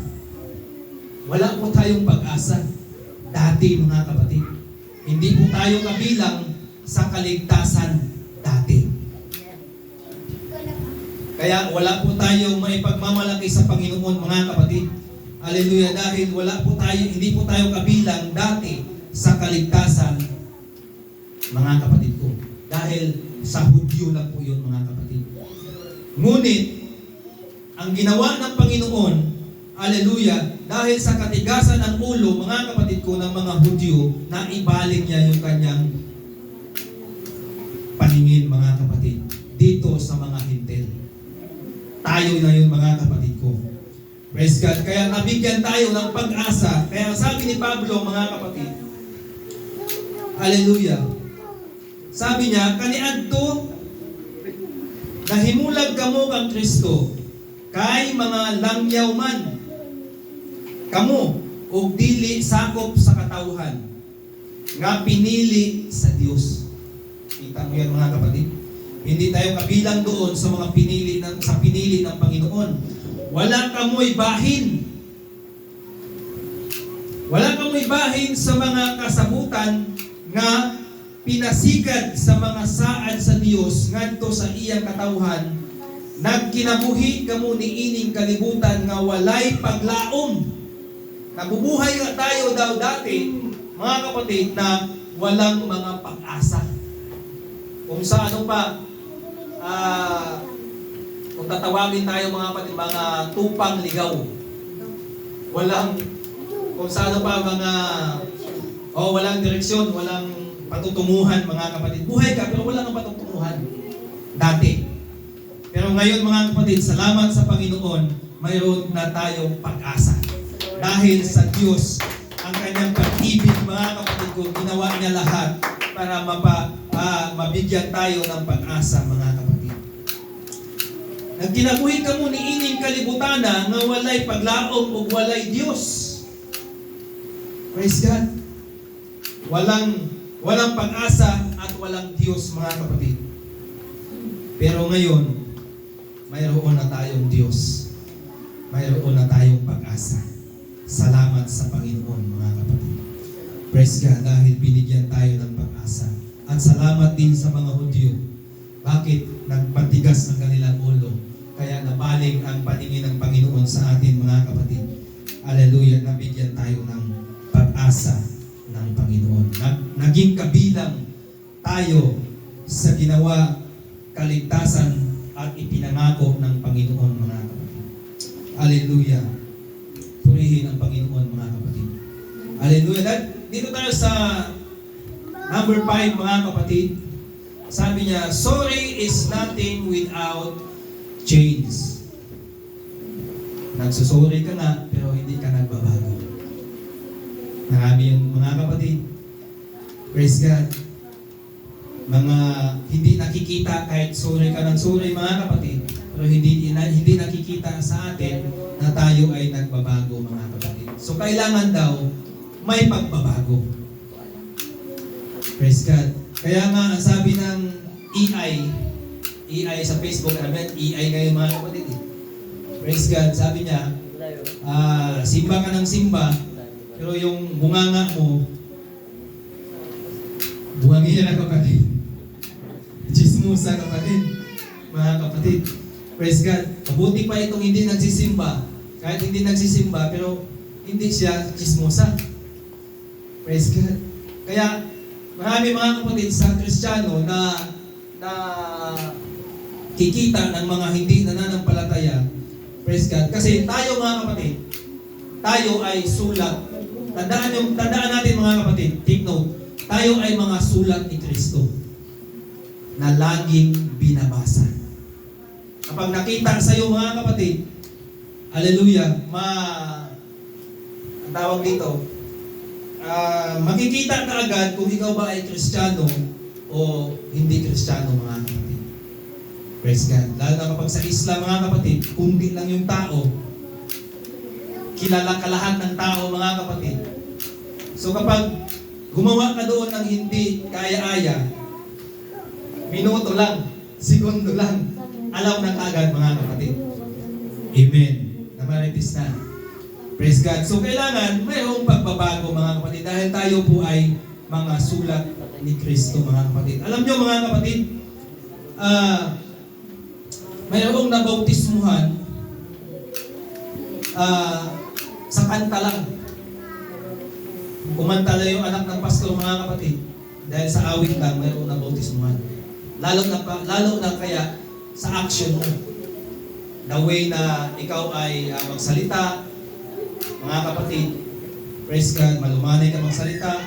[SPEAKER 2] Wala po tayong pag-asa. Dati mga kapatid. Hindi po tayo kabilang sa kaligtasan dati. Kaya wala po tayong maipagmamalaki sa Panginoon mga kapatid. Hallelujah. Dahil hindi po tayo kabilang dati sa kaligtasan mga kapatid ko. Dahil sa Hudyo lang po yun mga kapatid. Ngunit, ang ginawa ng Panginoon, hallelujah, dahil sa katigasan ng ulo, mga kapatid ko, ng mga Hudyo, na ibalik niya yung kanyang paningin, mga kapatid, dito sa mga Hintil. Tayo na yun, mga kapatid ko. Praise God. Kaya nabigyan tayo ng pag-asa. Kaya sabi ni Pablo, mga kapatid, hallelujah, sabi niya, kaniadto, nahimulag kamo kang Kristo, kay mga langyaw man, kamo, og dili sakop sa katawhan, nga pinili sa Dios. Kita mo yan mga kapatid? Hindi tayo kabilang doon sa mga pinili ng Panginoon. Wala kamoy bahin. Wala kamoy bahin sa mga kasabutan nga pinasigad sa mga saad sa Dios ngadto sa iyang katawhan, nagkinabuhi kamo ni ining kalibutan nga walay paglaom. Nabubuhay nga tayo daw dati, mga kapatid, na walang mga pag-asa. Kung sa ano pa, kung tatawagin tayo mga kapatid, mga tupang ligaw. Walang, kung sa ano pa, walang direksyon, walang patutunguhan mga kapatid. Buhay ka, pero wala nang patutunguhan. Dati. Pero ngayon mga kapatid, salamat sa Panginoon, mayroon na tayong pag-asa. Dahil sa Diyos, ang kanyang pag-ibig mga kapatid ko, ginawa niya lahat para mabigyan tayo ng pag-asa mga kapatid. Nagkinabuhi ka mo ni ining kalibutana nga walay paglaom o walay Diyos. Praise God. Walang pag-asa at walang Diyos mga kapatid. Pero ngayon, mayroon na tayong Diyos. Mayroon na tayong pag-asa. Salamat sa Panginoon mga kapatid. Praise God dahil binigyan tayo ng pag-asa. At salamat din sa mga Hudyo. Bakit? Nagpatigas ang kanilang ulo. Kaya nabaling ang paningin ng Panginoon sa atin mga kapatid. Hallelujah, nabigyan tayo ng pag-asa ng Panginoon. Naging kabilang tayo sa ginawa kaligtasan at ipinangako ng Panginoon mga kapatid. Hallelujah. Purihin ang Panginoon mga kapatid. Hallelujah. Dito tayo sa number 5 mga kapatid. Sabi niya, sorry is nothing without change. Nagsusorry ka nga, pero hindi ka nagbabago. Marami yung mga kapatid. Praise God. Mga hindi nakikita kahit sorry ka ng sorry mga kapatid, pero hindi nakikita sa atin na tayo ay nagbabago mga kapatid. So kailangan daw may pagbabago. Praise God. Kaya nga ang sabi ng EI sa Facebook, EI ngayon mga kapatid. Praise God. Sabi niya, simba ka ng simba, pero yung bunganga mo, buhangin na kapatid. Chismusa kapatid. Mga kapatid. Praise God. Mabuti pa itong hindi nagsisimba. Kahit hindi nagsisimba, pero hindi siya chismusa. Praise God. Kaya, marami mga kapatid sa Kristiyano na kikita ng mga hindi nananampalataya. Praise God. Kasi tayo mga kapatid, tayo ay sulat Tandaan natin mga kapatid, take note, tayo ay mga sulat ni Kristo na laging binabasa. Kapag nakita sa iyo mga kapatid, hallelujah, ang tawag dito, makikita ka agad kung ikaw ba ay Kristiyano o hindi Kristiyano mga kapatid. Praise God. Lalo na kapag sa Islam mga kapatid, kundi lang yung tao, kilala ka lahat ng tao mga kapatid. So kapag gumawa ka doon ng hindi kaya-aya, minuto lang, segundo lang, alam na kaagad mga kapatid. Amen. Namaritis na. Praise God. So kailangan mayroong pagbabago mga kapatid dahil tayo po ay mga sulat ni Kristo mga kapatid. Alam nyo mga kapatid, mayroong nabautismuhan sa kanta lang. Kumanta lang yung anak ng pastor mga kapatid dahil sa awit lang mayroong nabautismuhan. Lalo na kaya sa action mo. The way na ikaw ay magsalita, mga kapatid, praise God, malumanay ka magsalita,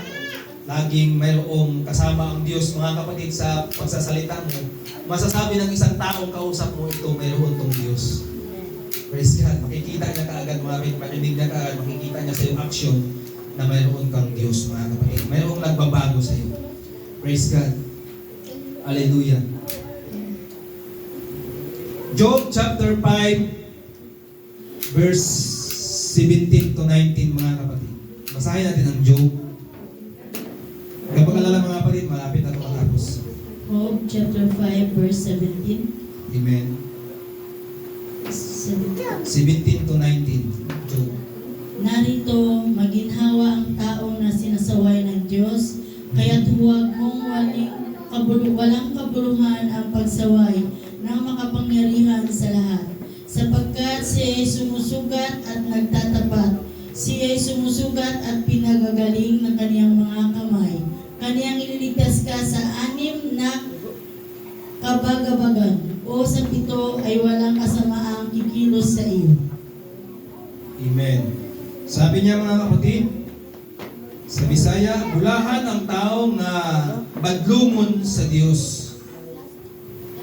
[SPEAKER 2] laging mayroong kasama ang Diyos, mga kapatid, sa pagsasalita mo. Masasabi ng isang taong kausap mo ito, mayroon tong Diyos. Praise God, makikita niya kaagad, marinig niya kaagad, makikita niya sa iyong action na mayroon kang Diyos, mga kapatid. Mayroong nagbabago sa iyo. Praise God. Hallelujah. Job chapter 5 verse 17 to 19 mga kapatid. Basahin natin ang Job. Kapag alala mga kapatid, malapit na ito matapos.
[SPEAKER 3] Job chapter 5 verse 17.
[SPEAKER 2] Amen. 17 to 19. Job.
[SPEAKER 3] Narito, maginhawa ang taong na sinasaway ng Diyos, kaya't huwag mong walang kabuluhan ang pagsaway ng makapangyarihan sa lahat. Sapagkat siya ay sumusugat at nagtatapat, siya ay sumusugat at pinagagaling ng kaniyang mga kamay. Kaniyang ililigtas ka sa 6 na kabagabagan, o sa 7 ay walang kasamaang kikilos sa iyo.
[SPEAKER 2] Amen. Sabi niya mga kapatid, sa Bisaya, bulahan ang taong na badlungon sa Diyos.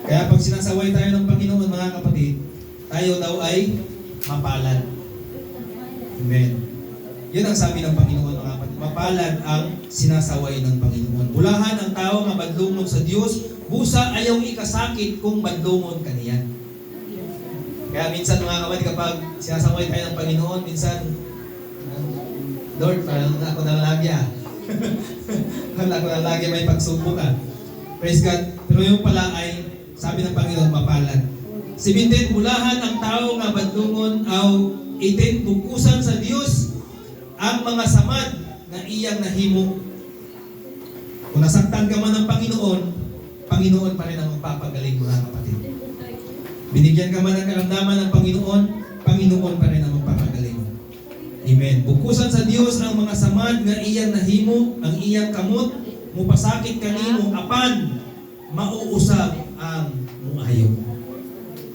[SPEAKER 2] Kaya pag sinasaway tayo ng Panginoon mga kapatid, tayo daw ay mapalad. Amen. Yan ang sabi ng Panginoon mga kapatid. Mapalad ang sinasaway ng Panginoon. Bulahan ang tao nga badlungon sa Diyos, busa ayaw ikasakit kung badlungon kaniya. Kaya minsan mga kapatid, kapag sinasaway tayo ng Panginoon, minsan, Lord, parang ako na lagi Wala ko na lagi may pagsubok Praise God. Pero yung pala ay, sabi ng Panginoon, mapalad. 17, bulahan ang tao nga badlungon aw 18, bukusan sa Dios ang mga samad na iyang nahimo. Kung nasaktan ka man ng Panginoon, Panginoon pa rin ang magpapagaling mga kapatid. Binigyan ka man ng karamdaman ng Panginoon, Panginoon pa rin ang magpapagaling. Amen. Bukusan sa Dios ang mga samad nga iyang nahimo, ang iyang kamot, mupasakit kanimo, apan mauusab ang muayo.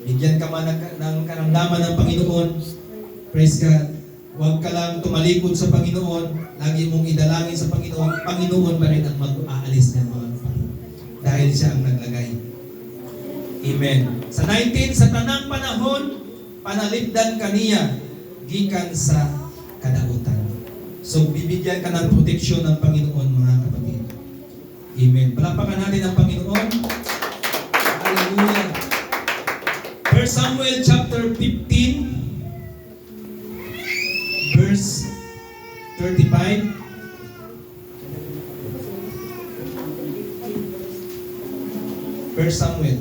[SPEAKER 2] Bigyan ka man ng karamdaman ng Panginoon. Praise God. Huwag ka lang tumalikod sa Panginoon. Lagi mong idalangin sa Panginoon. Panginoon pa rin ang mag-aalis ng mga kapatid. Dahil siya ang naglagay. Amen. Sa 19, sa tanang panahon, panalipdan kaniya, gikan sa kadautan. So, bibigyan ka ng proteksyon ng Panginoon, mga kapatid. Amen. Palakpakan natin ang Panginoon. Hallelujah. 1 Samuel chapter 15, verse 35. First Samuel.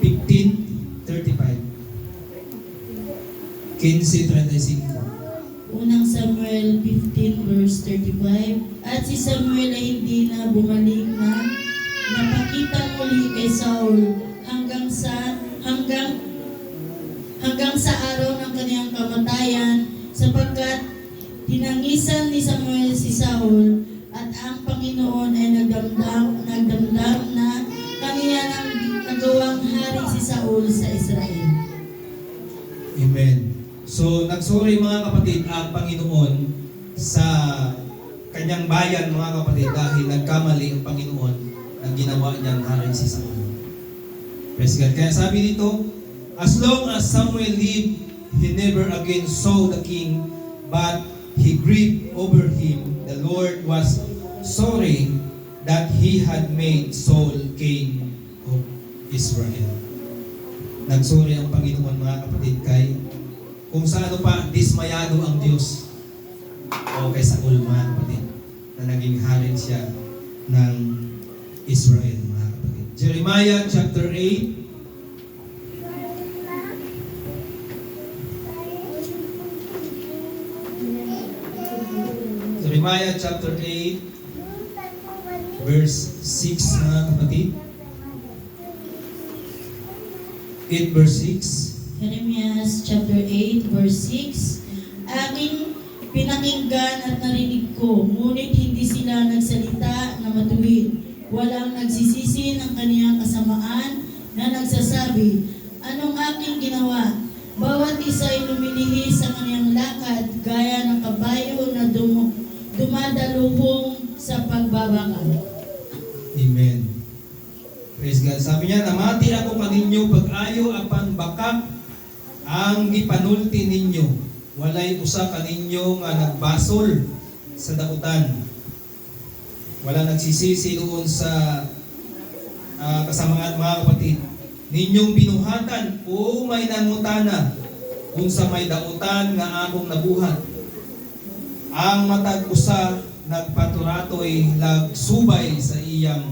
[SPEAKER 2] 15:35.
[SPEAKER 3] Unang Samuel 15 verse 35. At si Samuel ay hindi na bumalik na napakita muli kay Saul hanggang sa araw ng kaniyang kamatayan, sapagkat tinangisan ni Samuel si Saul at ang Panginoon ay nagdamdam na kaniya nang nagawang hari si Saul sa Israel.
[SPEAKER 2] Nagsuri mga kapatid ang Panginoon sa kanyang bayan mga kapatid dahil nagkamali ang Panginoon na ginawa niyang hari si Saul. Praise God. Kaya sabi dito, as long as Samuel lived, he never again saw the king, but he grieved over him. The Lord was sorry that he had made Saul king of Israel. Nagsuri ang Panginoon mga kapatid kay kung sa ano pa, dismayado ang Diyos o kay Saul mga kapatid na naging hari siya ng Israel mga kapatid. Jeremiah chapter 8 Jeremiah chapter 8 verse 6 mga kapatid. 8 verse 6.
[SPEAKER 3] Jeremias chapter 8 verse 6. Aking pinakinggan at narinig ko, ngunit hindi sila nagsalita na matuwid. Walang nagsisisi ng kaniyang kasamaan na nagsasabi, anong aking ginawa? Bawat isa ay lumilihis sa kaniyang lakad gaya ng kabayo na dumadaluhong sa pagbabakal.
[SPEAKER 2] Amen. Praise God. Sabi niya, namati ako kaninyo pag-ayo apan bakak ang gipanulti ninyo. Walay usa kaninyo nga nagbasol sa dautan. Wala nagsisisi doon sa kasamaan mga kapatid. Ninyong binuhatan o may nangutana kung sa may dautan nga akong nabuhat. Ang matag usa nagpaturatoy lagsubay sa iyang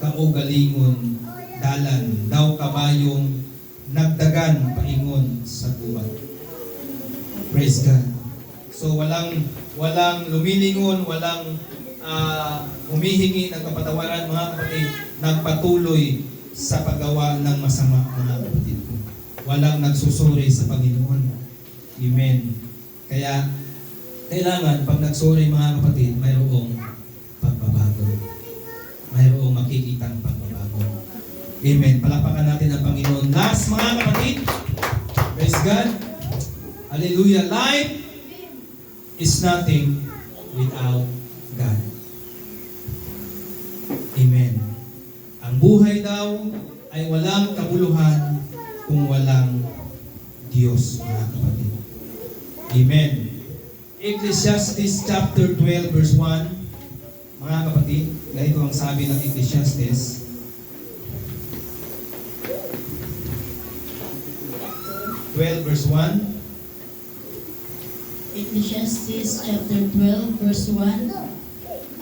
[SPEAKER 2] kaugalingon dalan daw kabayong nagdagan paingon sa gubat. Praise God. So walang lumilingon, walang humihingi ng kapatawaran mga kapatid, nagpatuloy sa paggawa ng masama mga kapatid ko. Walang nagsusuri sa Panginoon. Amen. Kaya kailangan pag nagsuri mga kapatid, mayroong pagbabago. Mayroong makikitang pagbabago. Amen. Palapakan natin ang Panginoon. Last mga kapatid. Praise God. Hallelujah. Life is nothing without God. Amen. Ang buhay daw ay walang kabuluhan kung walang Diyos, mga kapatid. Amen. Ecclesiastes chapter 12 verse 1. Mga kapatid, ganito ang sabi ng Ecclesiastes. Verse 1.
[SPEAKER 3] Ecclesiastes chapter 12 verse 1.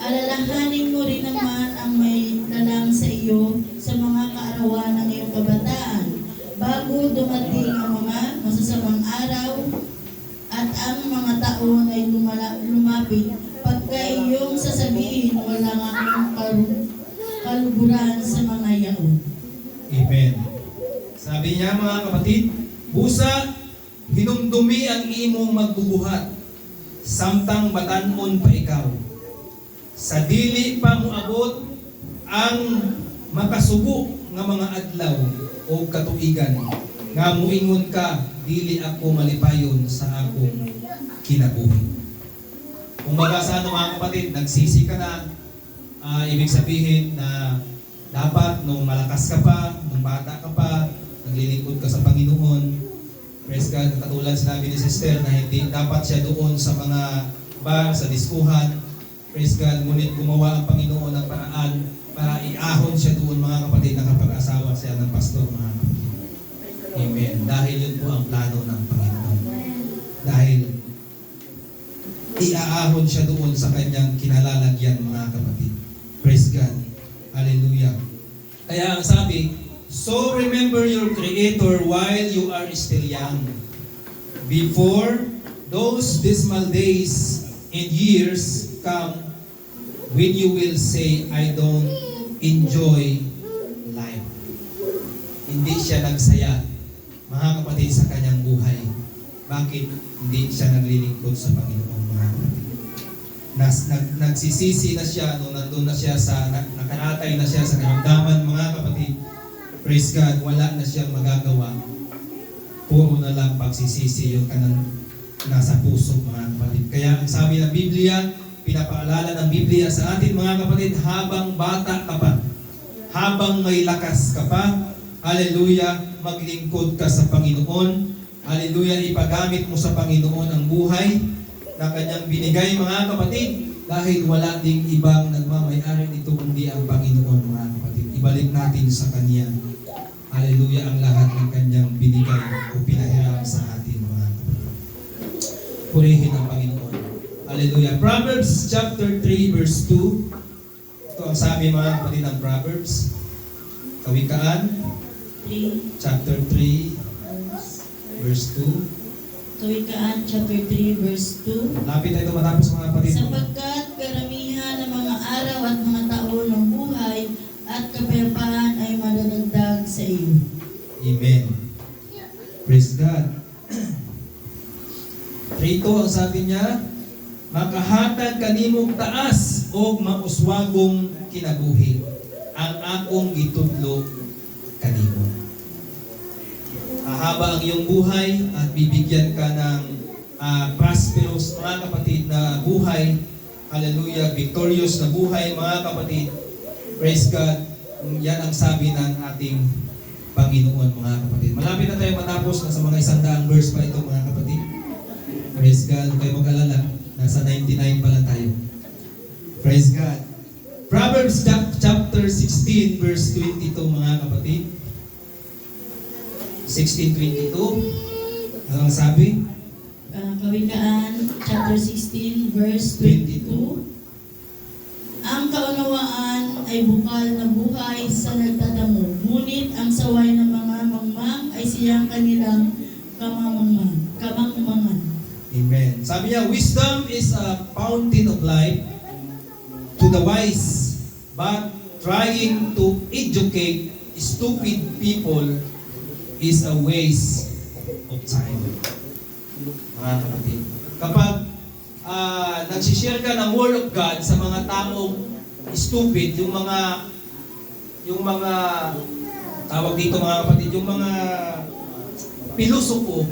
[SPEAKER 3] Alalahanin mo rin naman ang may lalang sa iyo sa mga kaarawan ng iyong kabataan bago dumating ang mga masasamang araw at ang mga taon ay lumapit pagka iyong sasabihin walang akong kaluguran sa mga yaon.
[SPEAKER 2] Amen. Sabi niya mga kapatid, busa, hinumdumi ang imong magbubuhat, samtang batanon pa ikaw. Sa dili pa moabot ang makasubo nga mga adlaw o katuigan, nga muingon ka, dili ako malipayon sa akong kinabuhi. Kung baga sa ano mga kapatid, nagsisi ka na, ibig sabihin na dapat nung malakas ka pa, nung bata ka pa, naglilingkod ka sa Panginoon. Praise God, katulad sinabi ni Sister na hindi dapat siya doon sa mga bar, sa diskuhan. Praise God, ngunit gumawa ang Panginoon ng paraan para iahon siya doon mga kapatid na kapag-asawa siya ng pastor mga kapatid. Amen. Dahil yun po ang plano ng Panginoon. Dahil iaahon siya doon sa kanyang kinalalagyan mga kapatid. Praise God. Hallelujah. Kaya ang sabi, so remember your Creator while you are still young, before those dismal days and years come when you will say, I don't enjoy life. Hindi siya nagsaya, mga kapatid, sa kanyang buhay. Bakit hindi siya naglilingkod sa Panginoon, mga kapatid? Nagsisisi na siya, no, nandun na siya nakaratay na siya sa karamdaman, mga kapatid. Praise God, wala na siyang magagawa. Puro na lang pagsisisi yung nasa puso, mga kapatid. Kaya ang sabi ng Biblia, pinapaalala ng Biblia sa atin, mga kapatid, habang bata ka pa, habang may lakas ka pa, hallelujah, maglingkod ka sa Panginoon, hallelujah, ipagamit mo sa Panginoon ang buhay na Kanyang binigay, mga kapatid, dahil wala ding ibang nagmamay-ari nito kundi ang Panginoon, mga kapatid. Ibalik natin sa Kanya, hallelujah, ang lahat ng Kanyang binigay o pinahiram sa atin, mga kapatid. Purihin ang Panginoon. Hallelujah. Proverbs chapter 3 verse 2. Ito ang sabi, mga kapatid, ng Proverbs. Kawikaan
[SPEAKER 3] 3
[SPEAKER 2] chapter 3 verse 2.
[SPEAKER 3] Kawikaan chapter 3 verse 2.
[SPEAKER 2] Lapit na ito matapos, mga kapatid.
[SPEAKER 3] Sapagkat karamihan ng mga araw at mga taon ng buhay at kapayapaan ay madadagdag sa iyo.
[SPEAKER 2] Amen. Praise God. 3:2 ang sabi niya, makahatag kanimong taas o mauswagong kinabuhi ang akong gitudlo kanimo. Hahaba ang iyong buhay at bibigyan ka ng prosperous, mga kapatid, na buhay. Hallelujah, victorious na buhay, mga kapatid. Praise God. Yan ang sabi ng ating Panginoon, mga kapatid. Malapit na tayo matapos, nasa mga 100 verse pa ito, mga kapatid. Praise God. Huwag kayo mag-alala. Nasa 99 pa lang tayo. Praise God. Proverbs chapter 16 verse 22, mga kapatid. 16:22. Ano ang sabi?
[SPEAKER 3] Kawikaan chapter 16 verse 22. Ang kaunawaan ay bukal na buhay sa nagtatamo, ngunit ang saway ng mga mangmang ay siyang kanilang kamangmangan.
[SPEAKER 2] Amen. Sabi niya, wisdom is a fountain of life to the wise, but trying to educate stupid people is a waste of time. Mga kapatid, kapag nagsishare ka ng Word of God sa mga taong stupid, yung mga tawag dito, mga kapatid, yung mga pilosopo,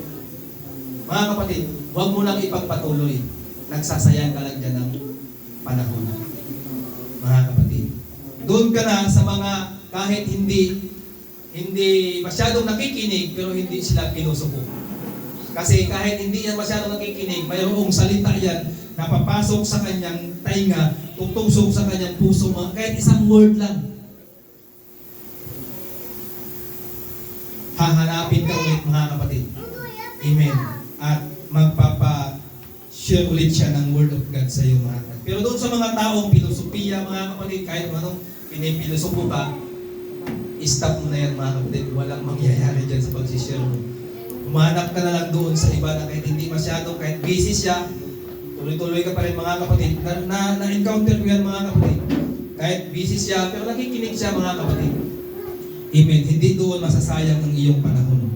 [SPEAKER 2] mga kapatid, huwag mo lang ipagpatuloy. Nagsasayang ka lang dyan ng panahon. Mga kapatid, doon ka na sa mga kahit hindi masyadong nakikinig, pero hindi sila pilosopo. Kasi kahit hindi yan masyadong nakikinig, mayroong salita yan na papasok sa kanyang tainga, tutusok sa kanyang puso, kahit isang word lang. Hahanapin ka ulit, mga kapatid. Amen. At magpapa-share ulit siya ng Word of God sa iyo, mga kapatid. Pero doon sa mga taong filosofiya, mga kapatid, kahit anong pinipilosopo ka, stop mo na yan, mga kapatid. Walang mangyayari dyan sa pagsishare mo. Umanap ka na lang doon sa iba na kahit hindi masyadong, kahit busy siya, tuloy-tuloy ka pa rin, mga kapatid. Na-encounter ko yan, mga kapatid. Kahit busy siya, pero nakikinig siya, mga kapatid. Amen. Hindi doon masasayang ang iyong panahon.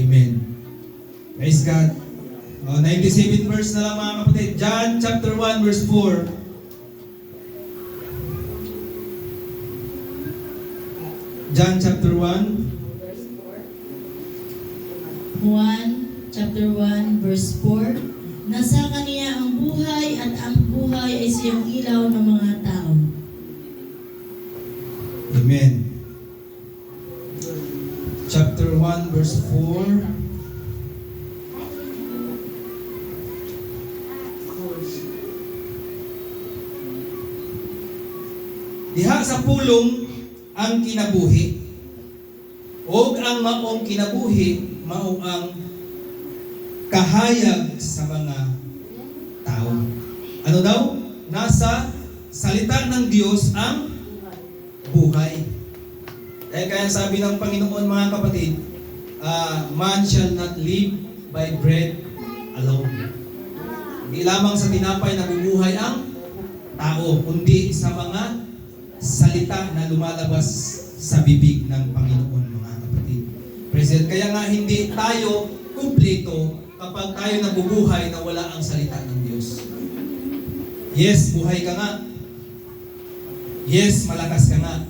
[SPEAKER 2] Amen. Praise God. 97 verse na lang, mga kapatid. John chapter 1 verse 4. John chapter 1.
[SPEAKER 3] Juan chapter 1 verse 4. Nasa kaniya ang buhay at ang buhay ay siyang ilaw ng mga tao.
[SPEAKER 2] Amen. Chapter 1 verse 4. Diha sa pulong ang kinabuhi. Og ang maong kinabuhi, mao ang kahayag sa mga tao. Ano daw? Nasa salita ng Diyos ang buhay. Kaya sabi ng Panginoon, mga kapatid, man shall not live by bread alone. Hindi lamang sa tinapay nabubuhay ang tao, kundi sa mga salita na lumalabas sa bibig ng Panginoon, mga kapatid. Present. Kaya nga hindi tayo kumpleto kapag tayo nabubuhay na wala ang salita ng Diyos. Yes, buhay ka nga. Yes, malakas ka nga.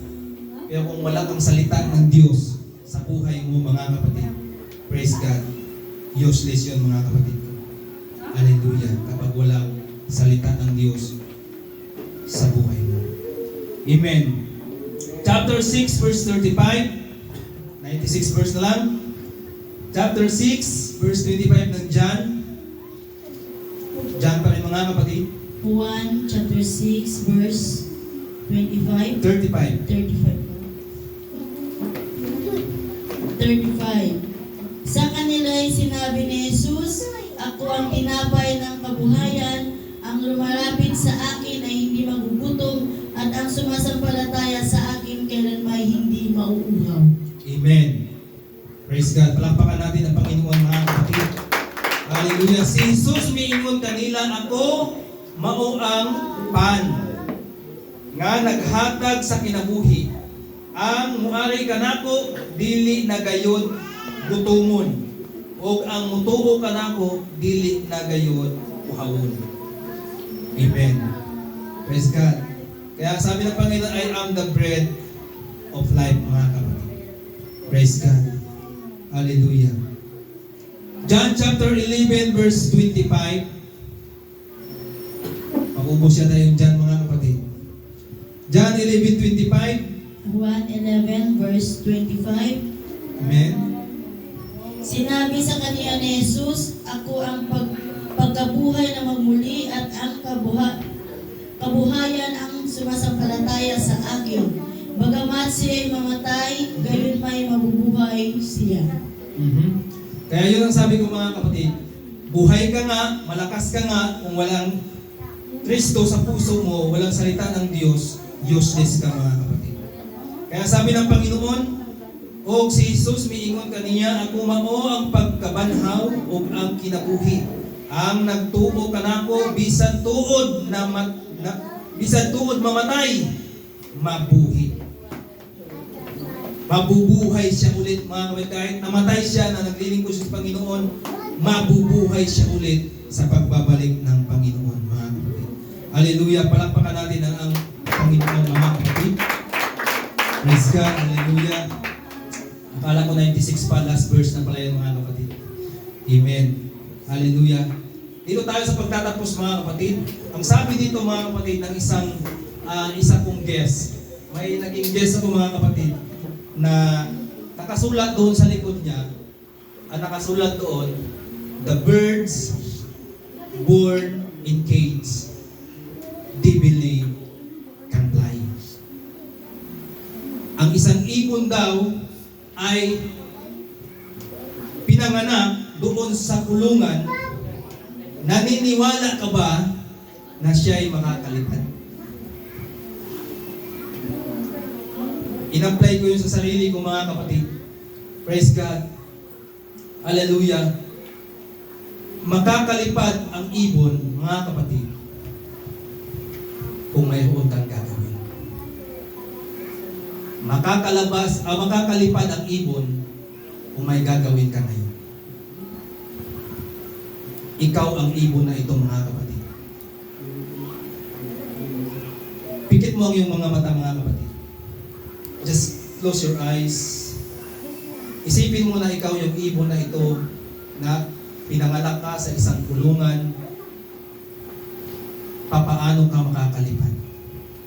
[SPEAKER 2] Pero kung wala kang salita ng Diyos sa buhay mo, mga kapatid, praise God, useless yun, mga kapatid. Hallelujah. Kapag walang salita ng Diyos sa buhay mo. Amen. Chapter 6 verse 35. 96 verse na lang. Chapter 6 verse 25 ng John. John pa rin mga kapatid.
[SPEAKER 3] 1 chapter 6 verse 25.
[SPEAKER 2] 35.
[SPEAKER 3] 35. Sa kanila ay sinabi ni Jesus, ako ang tinapay ng kabuhayan, ang lumalapit sa akin ay hindi magugutom, at ang sumasampalataya sa akin kailanmay hindi mauuhaw.
[SPEAKER 2] Amen. Praise God. Palakpakan natin ang Panginoon mga kapatid. Hallelujah. Si Jesus miingon kanila, ako mao ang pan nga naghatag sa kinabuhi. Ang muari kanako dili na gayon gutomon, o ang mutuo kanako dili na gayon uhawon. Amen. Praise God. Kaya sabi ng Panginoon, I am the bread of life mga kapatid. Praise God. Hallelujah. John chapter 11 verse 25. Maubos siya tayong John mga kapatid. John 11:25.
[SPEAKER 3] 1:11 verse 25.
[SPEAKER 2] Amen.
[SPEAKER 3] Sinabi sa kaniya ni Jesus, ako ang pagkabuhay na magmuli at ang kabuhayan ang sumasampalataya sa akin. Bagamat siya'y mamatay, gayon may mabubuhay siya.
[SPEAKER 2] Kaya yun ang sabi ko mga kapatid, buhay ka nga, malakas ka nga, kung walang Kristo sa puso mo, walang salita ng Diyos, useless ka mga kapatid. Kaya sabi ng Panginoon, o si Jesus miingon kaniya, ako mao ang pagkabanhaw o ang kinabuhi. Ang nagtuo kanako bisan tuod bisan tuod mamatay, mabuhi. Mabubuhay siya ulit mga kapatid. Kahit namatay siya na naglilingkod sa Panginoon, mabubuhay siya ulit sa pagbabalik ng Panginoon mga kapatid. Hallelujah. Palakpakan natin ang Panginoon mga kapatid. Praise God. Hallelujah. Akala ko 96 pa, last verse na pala yung mga kapatid. Amen. Hallelujah. Dito tayo sa pagtatapos mga kapatid. Ang sabi dito mga kapatid ng isa kong guest. May naging guest ako mga kapatid na nakasulat doon sa likod niya. Nakasulat doon, the birds born in cage, they believe can fly. Ang isang ibon daw ay pinanganak doon sa kulungan. Naniniwala ka ba na siya ay makakalipad? In-apply ko yun sa sarili ko mga kapatid. Praise God. Hallelujah. Makakalipad ang ibon, mga kapatid, kung mayroon kang gagawin. Makakalipad ang ibon kung may gagawin ka ngayon. Ikaw ang ibon na ito mga kapatid. Pikit mo ang iyong mga mata mga kapatid. Just close your eyes. Isipin mo na ikaw yung ibon na ito na pinanganak ka sa isang kulungan. Papaano ka makakalipad?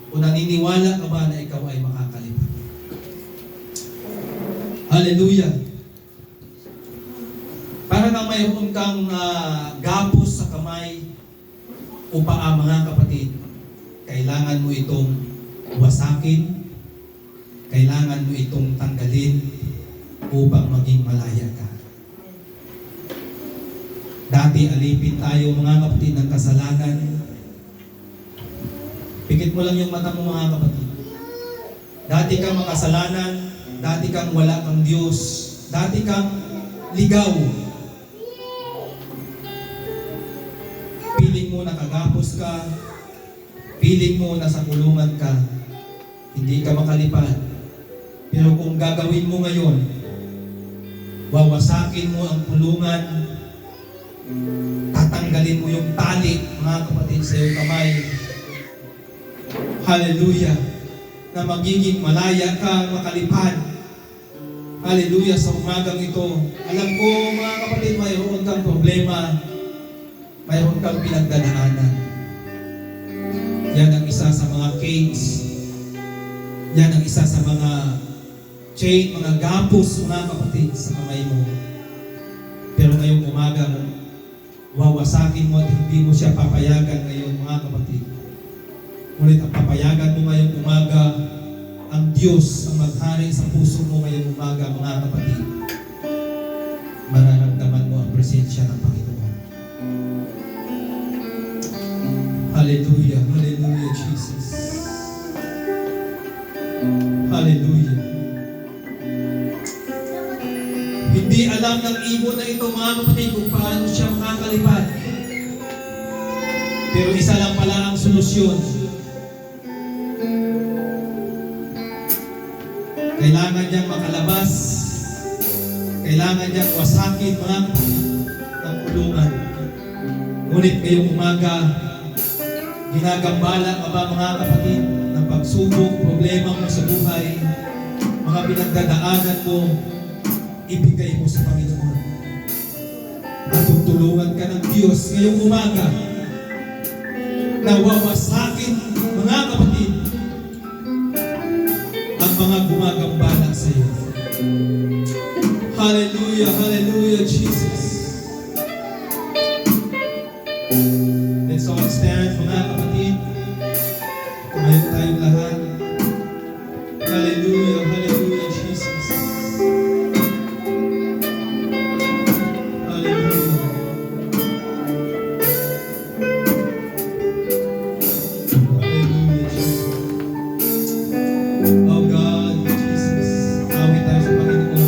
[SPEAKER 2] O naniniwala ka ba na ikaw ay makakalipad? Hallelujah! Para kang mayroon kang gapos sa kamay o paa mga kapatid, kailangan mo itong wasakin, kailangan mo itong tanggalin upang maging malaya ka. Dati alipin tayo mga kapatid ng kasalanan. Pikit mo lang yung mata mo mga kapatid. Dati kang makasalanan, dati kang wala kang Diyos, dati kang ligaw. Piling mo nakagapos ka, piling mo nasa kulungan ka, hindi ka makalipad. Pero kung gagawin mo ngayon, wawasakin mo ang kulungan, tatanggalin mo yung tali, mga kapatid, sa iyong kamay. Hallelujah! Na magiging malaya ka, makalipad. Hallelujah! Sa umagang ito, alam ko mga kapatid, mayroon kang problema. mayroon kang pinagdadaanan. Yan ang isa sa mga cage. Yan ang isa sa mga chain, mga gapos, mga kapatid, sa kamay mo. Pero ngayong umaga, wawasakin mo at hindi mo siya papayagan ngayon, mga kapatid. Ngunit ang papayagan mo ngayong umaga, ang Diyos ang maghari sa puso mo ngayong umaga, mga kapatid. Mararamdaman mo ang presensya ng Panginoon. Hallelujah, hallelujah, Jesus. Hallelujah. Hindi alam ng ibon na ito, mga kapatid, kung paano siya makakalipad. Pero isa lang pala ang solusyon. Kailangan niyang makalabas. Kailangan niyang wasakin, mga kapatid, ng kulungan. Ngunit ngayong umaga, ginagambala ka ba, mga kapatid, ng pagsubok, problema mo sa buhay, mga pinagdadaanan mo, ibigay mo sa Panginoon. At tutulungan ka ng Diyos ngayong umaga na wawasakin, mga kapatid, ang mga gumagambala sa iyo. Hallelujah, hallelujah, Jesus. Let's all stand, mga kapatid. Tumayo tayong lahat. Hallelujah, hallelujah, Jesus. Hallelujah. Hallelujah, Jesus. Oh God, Jesus. Awit tayo sa Panginoon.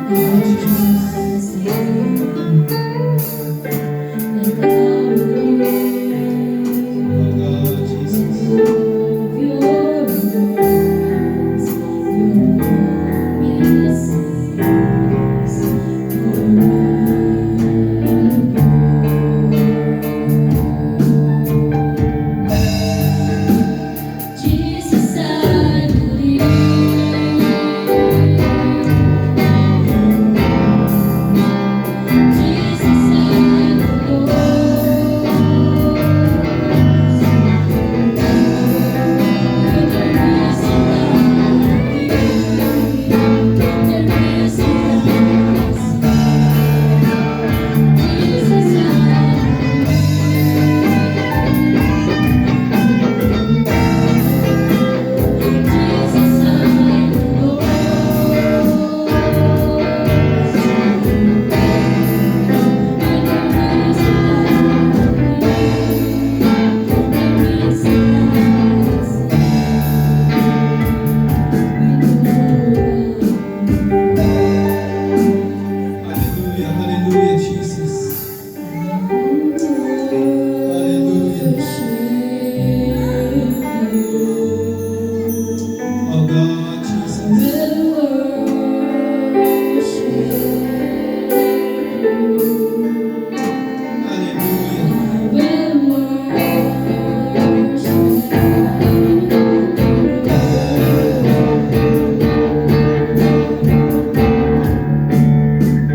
[SPEAKER 2] Oh God, Jesus.
[SPEAKER 4] Jesus, I believe. Jesus, I
[SPEAKER 2] Hallelujah, hallelujah, Jesus. Hallelujah. Oh God, Jesus. Hallelujah.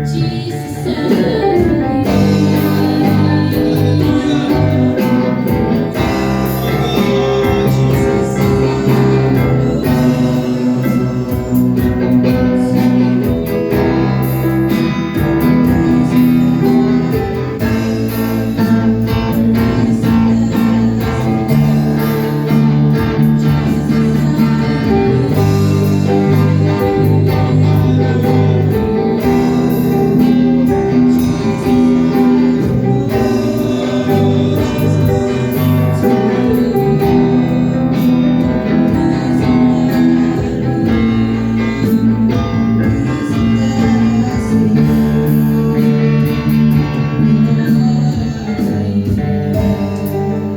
[SPEAKER 4] Jesus, I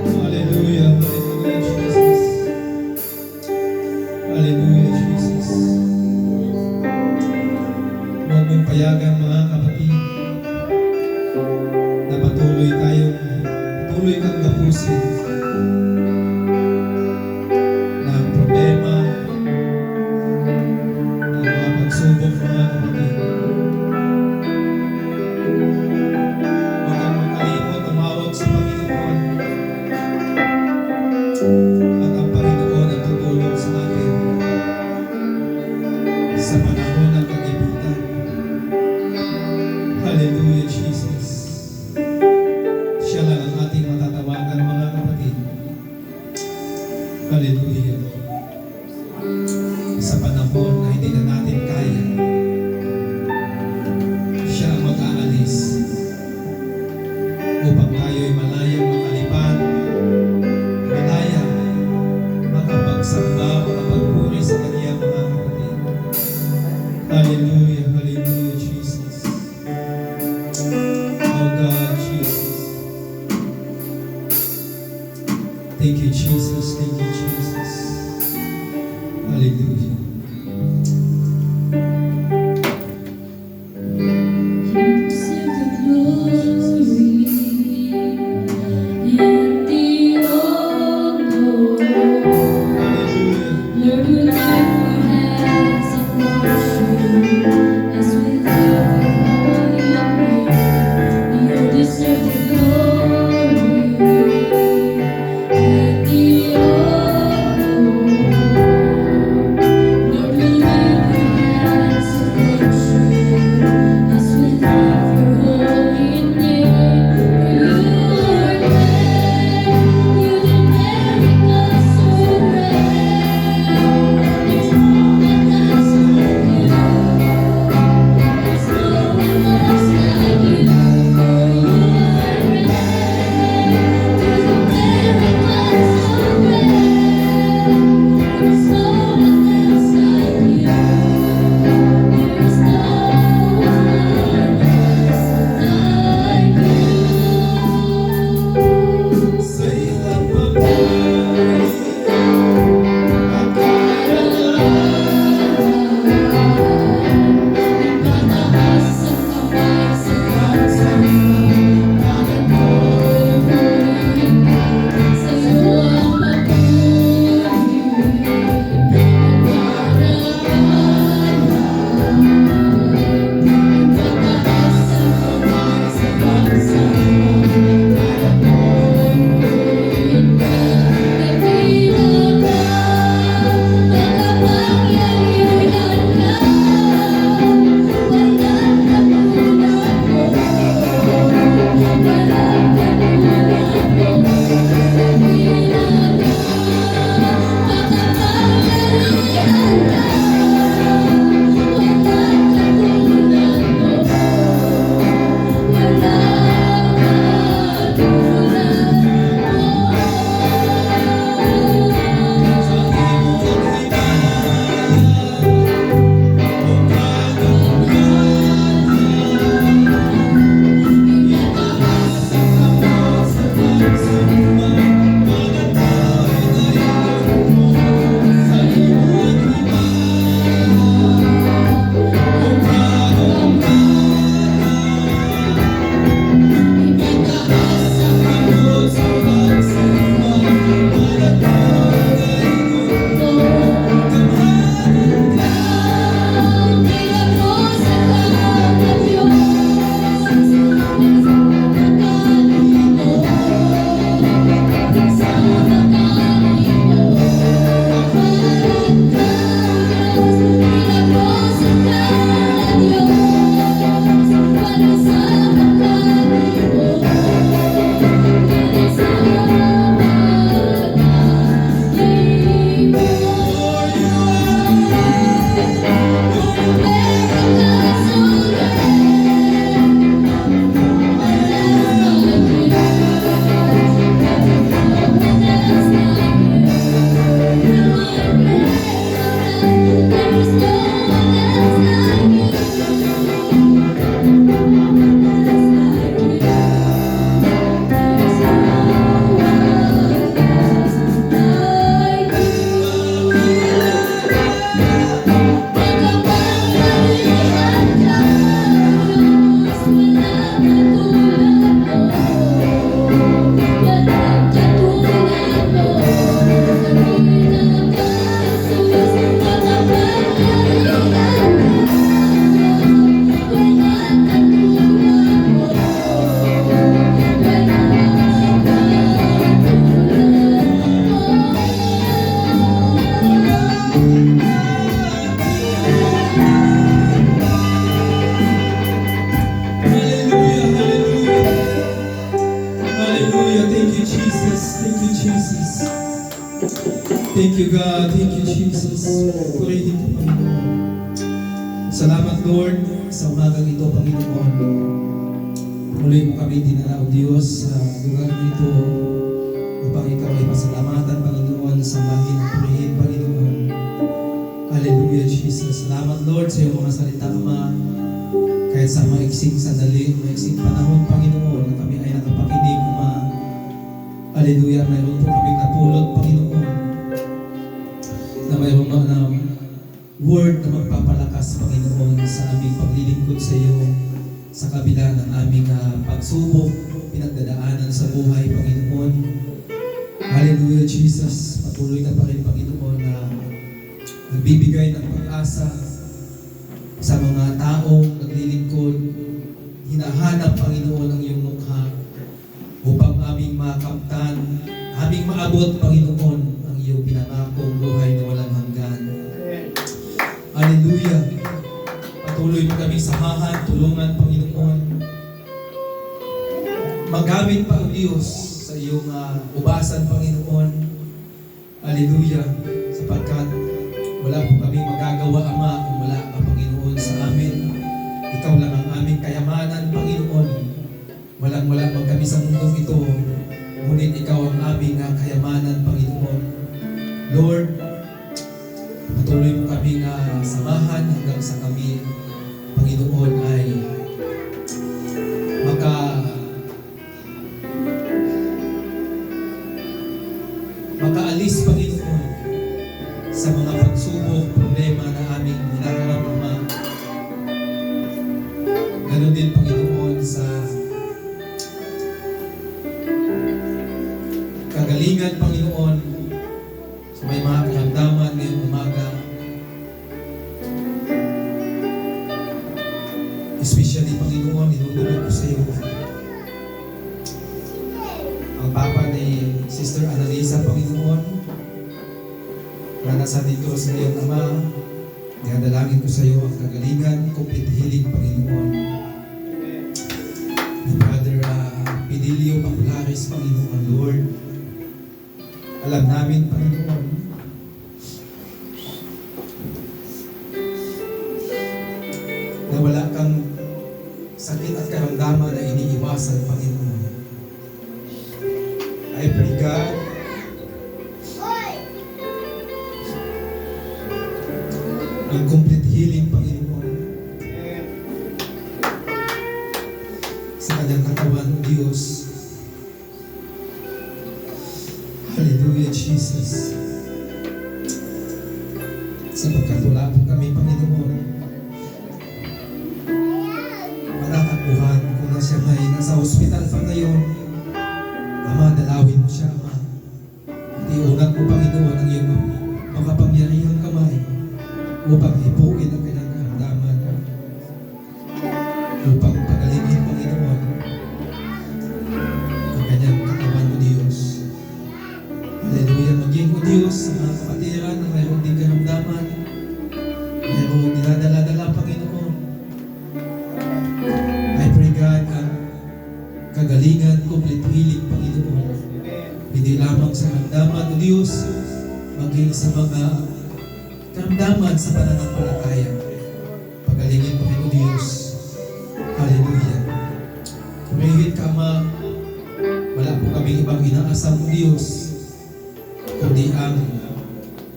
[SPEAKER 2] Hallelujah, hallelujah, Jesus. Hallelujah, Jesus. Huwag mong payagan mga kapatid na patuloy kang tapusin ng problema, ng mga pagsubok mga kapatid. Huwag kang makalimot tumawag sa Panginoon. At ang Panginoon ang tutulong sa atin sa panahon ng kagipitan. Hallelujah, Jesus. Siya lang ang ating matatawagan mga kapatid. Hallelujah. Sa panahon na hindi na natin kaya, siya ang mag-aalis upang tayo'y malayang makalipad, malayang makapagsamba, makapagpuri sa Kanya mga kapatid. Hallelujah, hallelujah, Jesus. Thank you, God. Thank you, Jesus. Purihin ko, Panginoon. Salamat, Lord, sa umagang ito, Panginoon. Muli mo kami dinala, O Diyos, sa lugar na ito upang ikaw ay pasalamatan, Panginoon, sambahin at purihin, Panginoon. Hallelujah, Jesus. Salamat, Lord, sa iyong mga salita, Ama. Kahit sa maiksing sandali, maiksing panahon, Panginoon, na kami ay nakapakinig, Ama. Hallelujah, mayroon po kami napulot, Panginoon, na mayroon mga word na magpapalakas, Panginoon, sa aming paglilingkod sa iyo sa kabila ng aming pagsubok, pinagdadaanan sa buhay, Panginoon. Hallelujah, Jesus. Patuloy ka pa rin, Panginoon, na nagbibigay ng pag-asa sa mga taong naglilingkod. Hinahanap, Panginoon, ang iyong mukha upang aming makamtan, aming maabot, Panginoon, ang iyong pinangakong buhay na walang hanggan. Hallelujah. Patuloy mo kaming samahan, tulungan, Panginoon. Magamit pa ang Diyos sa iyong ubasan, Panginoon. Hallelujah. Sapagkat wala po kami magagawa, Ama, kung wala ka, Panginoon, sa amin. Ikaw lang ang aming kayamanan, Panginoon. Walang-wala man kami sa mundong ito, ngunit ikaw ang aming kayamanan, Panginoon. Lord, patuloy mo kami samahan hanggang sa kami, Panginoon, ay makaalis, Panginoon, sa mga pagsubok, problema na aming hinaharap, Ama. Ganon din, Panginoon, sa kagalingan, Panginoon, sa may mga karamdaman ngayong umaga. Especially, Panginoon, inudulog ko sa iyo ang papa ni Sister Annalisa, Panginoon, na nasa dito sa iyong Ama. Dinadalangin ko sa iyo ang kagalingan, complete healing, Panginoon. Ni Brother Pidilio Papulares, Panginoon, Lord. Alam namin, Panginoon, na wala kang sakit at karamdaman na iniiwasan, Panginoon. I pray, God, ang complete healing, Panginoon, sa kanyang katawan, O Diyos. Hallelujah, Jesus. Sapagkat wala po kami, Panginoon, matatakbuhan kung na siya may nasa hospital pa ngayon. Ama, dalawin mo siya, Ama. At iunat mo, Panginoon, ang iyong makapangyarihang kamay upang hipuin ang kanyang karamdaman, upang pagalingin, Panginoon, ang kanyang katawan, O Diyos. Hallelujah. Maging, O Diyos, sa mga kapatiran na mayroon din karamdaman, mayroon dinadala-dala, Panginoon. I pray, God, ang kagalingan, complete healing, Panginoon. Hindi lamang sa karamdaman, O Diyos, maging sa mga karamdaman sa pananampalataya. Pagalingin mo rin, O Diyos. Hallelujah. Pumihit ka, Ama. Wala po kami ibang inaasam, O Diyos, kundi ang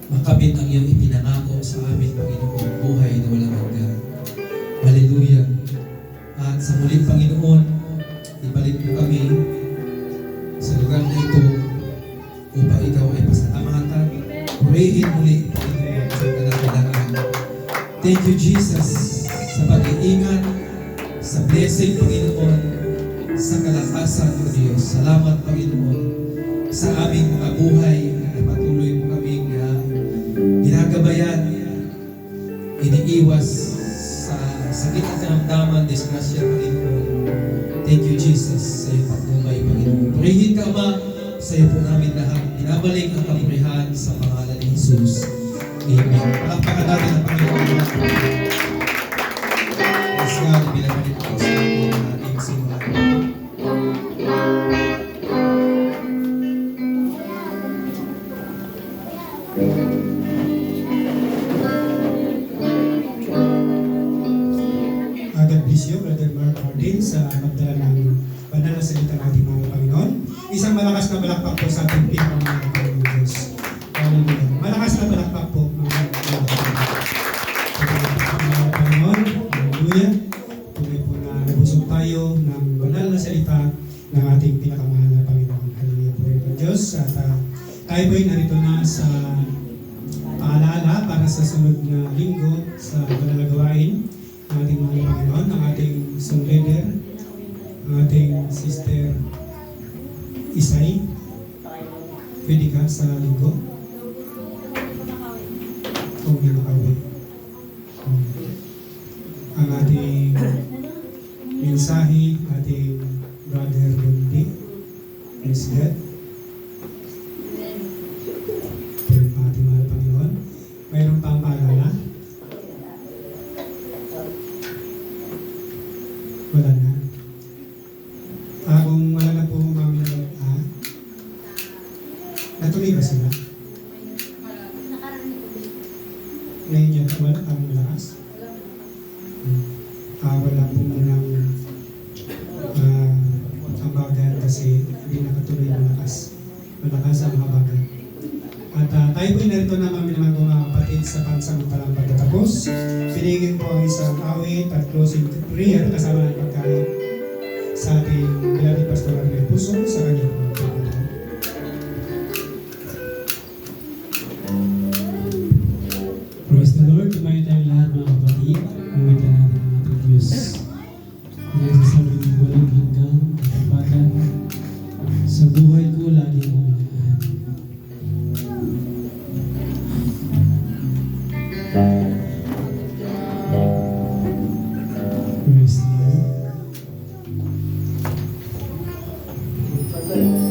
[SPEAKER 2] makamit ang iyong ipinangako sa amin, Panginoon, buhay na walang hanggan. Hallelujah. At sa muling, Panginoon, ibalik mo kami sa lugar na ito upang ikaw ay pasalamatan. Purihin muli, Panginoon, sa kadakilaan. Thank you, Jesus, sa pag-iingat, sa blessing, Panginoon, sa kalakasan, O Diyos. Salamat, Panginoon, sa aming mga buhay na patuloy mo kaming ginagabayan, iniiwas sa sakit at karamdaman, disgrasya, Panginoon. Thank you, Jesus, sa iyong pagtumay, Panginoon. Purihin ka, Ama, sa iyo po namin lahat. Binabalik ang kapurihan sa pangalan ni Jesus. Amen. Palakpakan natin ang Panginoon. Yes, God, binabalik ko sa ating simbahan.
[SPEAKER 1] Brother Mark Martin sa magdala ng banal na salita ng ating mga Panginoon. Isang malakas na balakpak po sa ating pinakamahal na Panginoon Diyos. Hallelujah. Malakas na balakpak po mga Panginoon. Hallelujah. Tuloy po na nabusog tayo ng banal na salita ng ating pinakamahal na Panginoon. Hallelujah po rin po Diyos. At tayo po ay narito na sa paalala para sa sunod na linggo sa banal na gawain ng ating mahal na Panginoon, ng ating song leader, ang ating sister Isay. Pwede ka sa linggo? Kung hindi makauwi. Ang ating mensahe, ating brother Lundi. Praise God. Pwede pa ating mahal na Panginoon. Mayroon pang paalala? Wala na. Kung wala na po mami natuloy ba sila? Ngayon yan, wala kang malakas? Wala po munang ambagan kasi hindi nakatuloy malakas. Malakas ang mga bagan. At tayo po narito na mami naman mga kapatid sa pansamantalang pagtatapos. Pinigin po ang isang awit at closing prayer kasama ng pagkain sa ating beloved Pastor Arnel Puso sa kanyang mga pagkakataon.
[SPEAKER 5] Praise the Lord. Kumain tayo lahat mga kapatid. Kumita natin ang ating Diyos. Nagsasabi ng walang hanggang kapatan sa buhay ko lagi mo unahan. Praise the Lord.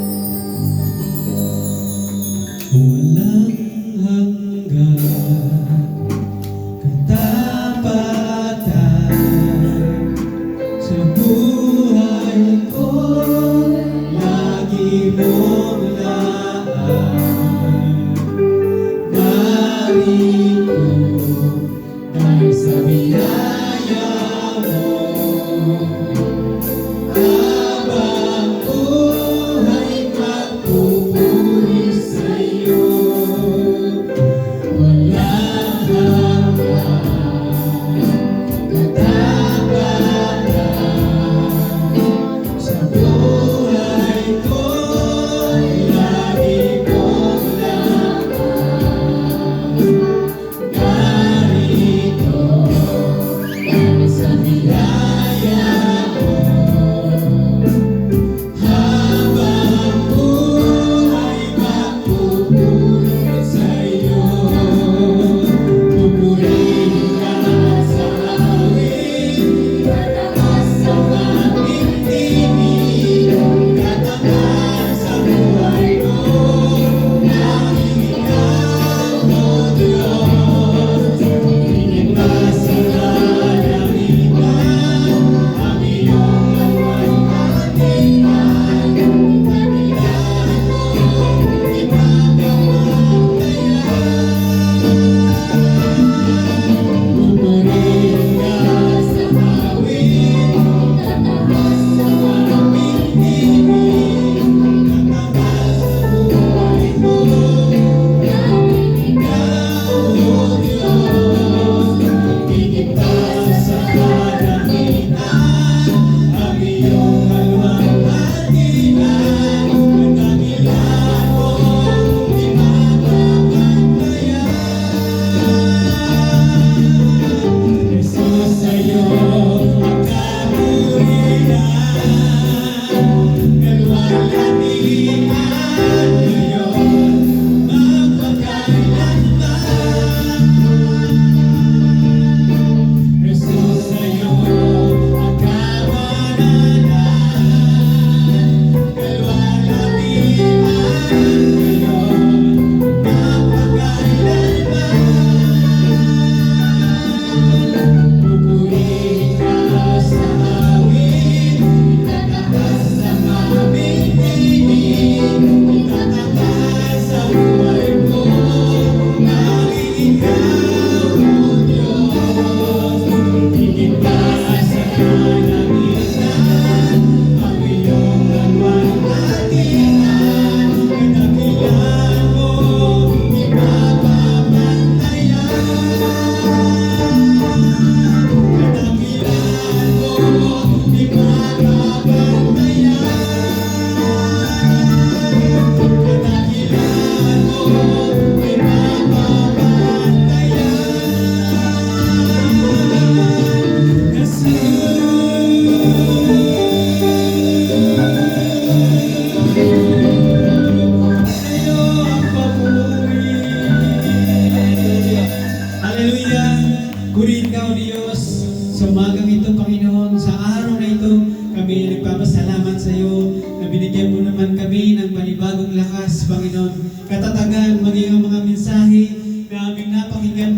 [SPEAKER 5] binigyan mo naman kami ng panibagong lakas, Panginoon. Katatagan, maging ang mga mensahe na aming napakinggan,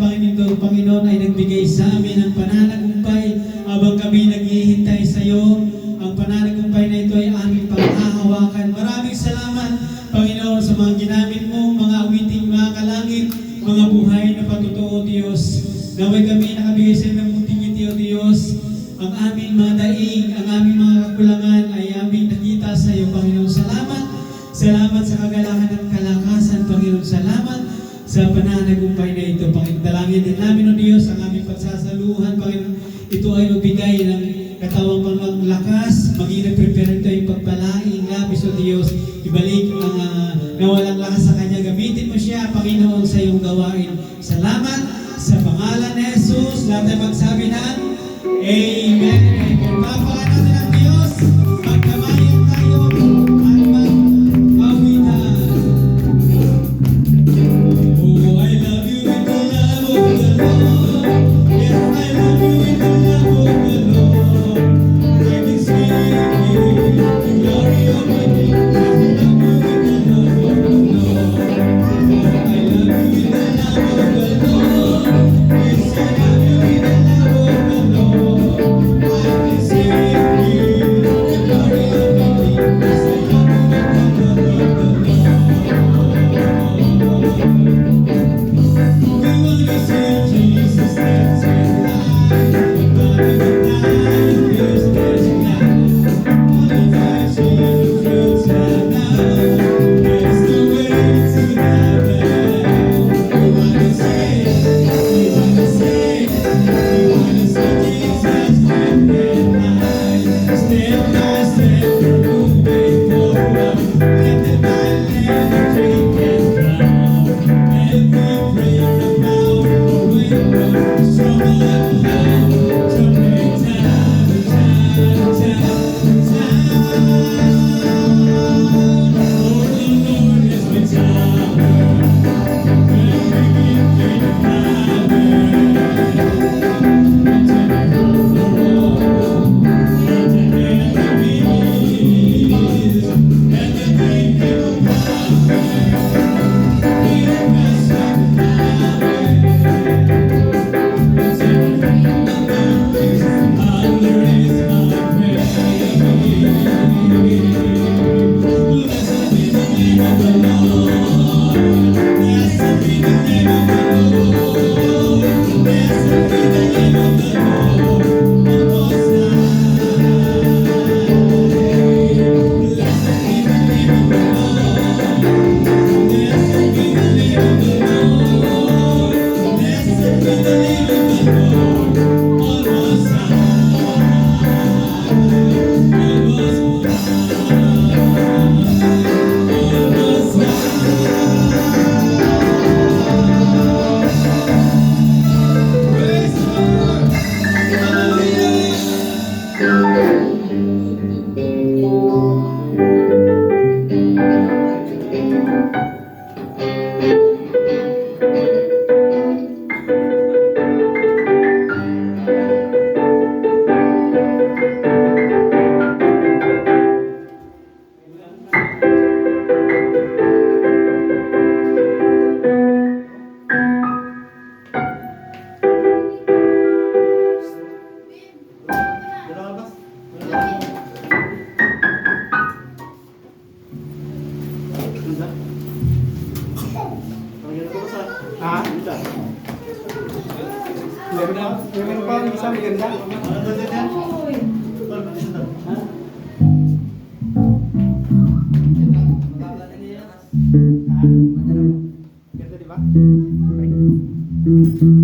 [SPEAKER 5] Panginoon, ay nagbigay sa amin ng pananagumpay habang kami naghihintay sa iyo. Ang pananagumpay na ito ay aming panghahawakan. Maraming salamat, Panginoon, sa mga ginamit mo, mga awiting, mga kalangit, mga buhay na patutuo, Diyos. Naway kami nakabigay sa iyo ng munting ngiti, O Diyos. Ang aming mga daing, ang aming mga kakulangan ay aming nakita sa iyo, Panginoon. Salamat. Salamat sa kagalakan at kalakasan, Panginoon. Salamat sa pananagumpay na ito, Panginoon. Dalangin din namin, O Diyos, ang aming pagsasaluhan, Panginoon. Ito ay magbigay ng katawang panglakas, maging nag-prepare ito yung pagpalaing labis, O Diyos. Ibalik ang nawalang lakas sa Kanya. Gamitin mo siya, Panginoon, sa iyong gawain. Salamat sa pangalan ni Jesus. Lahat ay magsabi ng Amen. Papakan natin ang Diyos. Magkamayan tayo at mag-awitan. Oh, I love you with the love of the Lord. Yes, I love you with the love of the Lord. I can see the glory of my King. I love you with the love of the Lord. Oh, I love you with the love of the Lord. Yes, I love you with the love of the Lord.
[SPEAKER 1] Meron pa ang isang ganda. Ganda, di ba? Okay.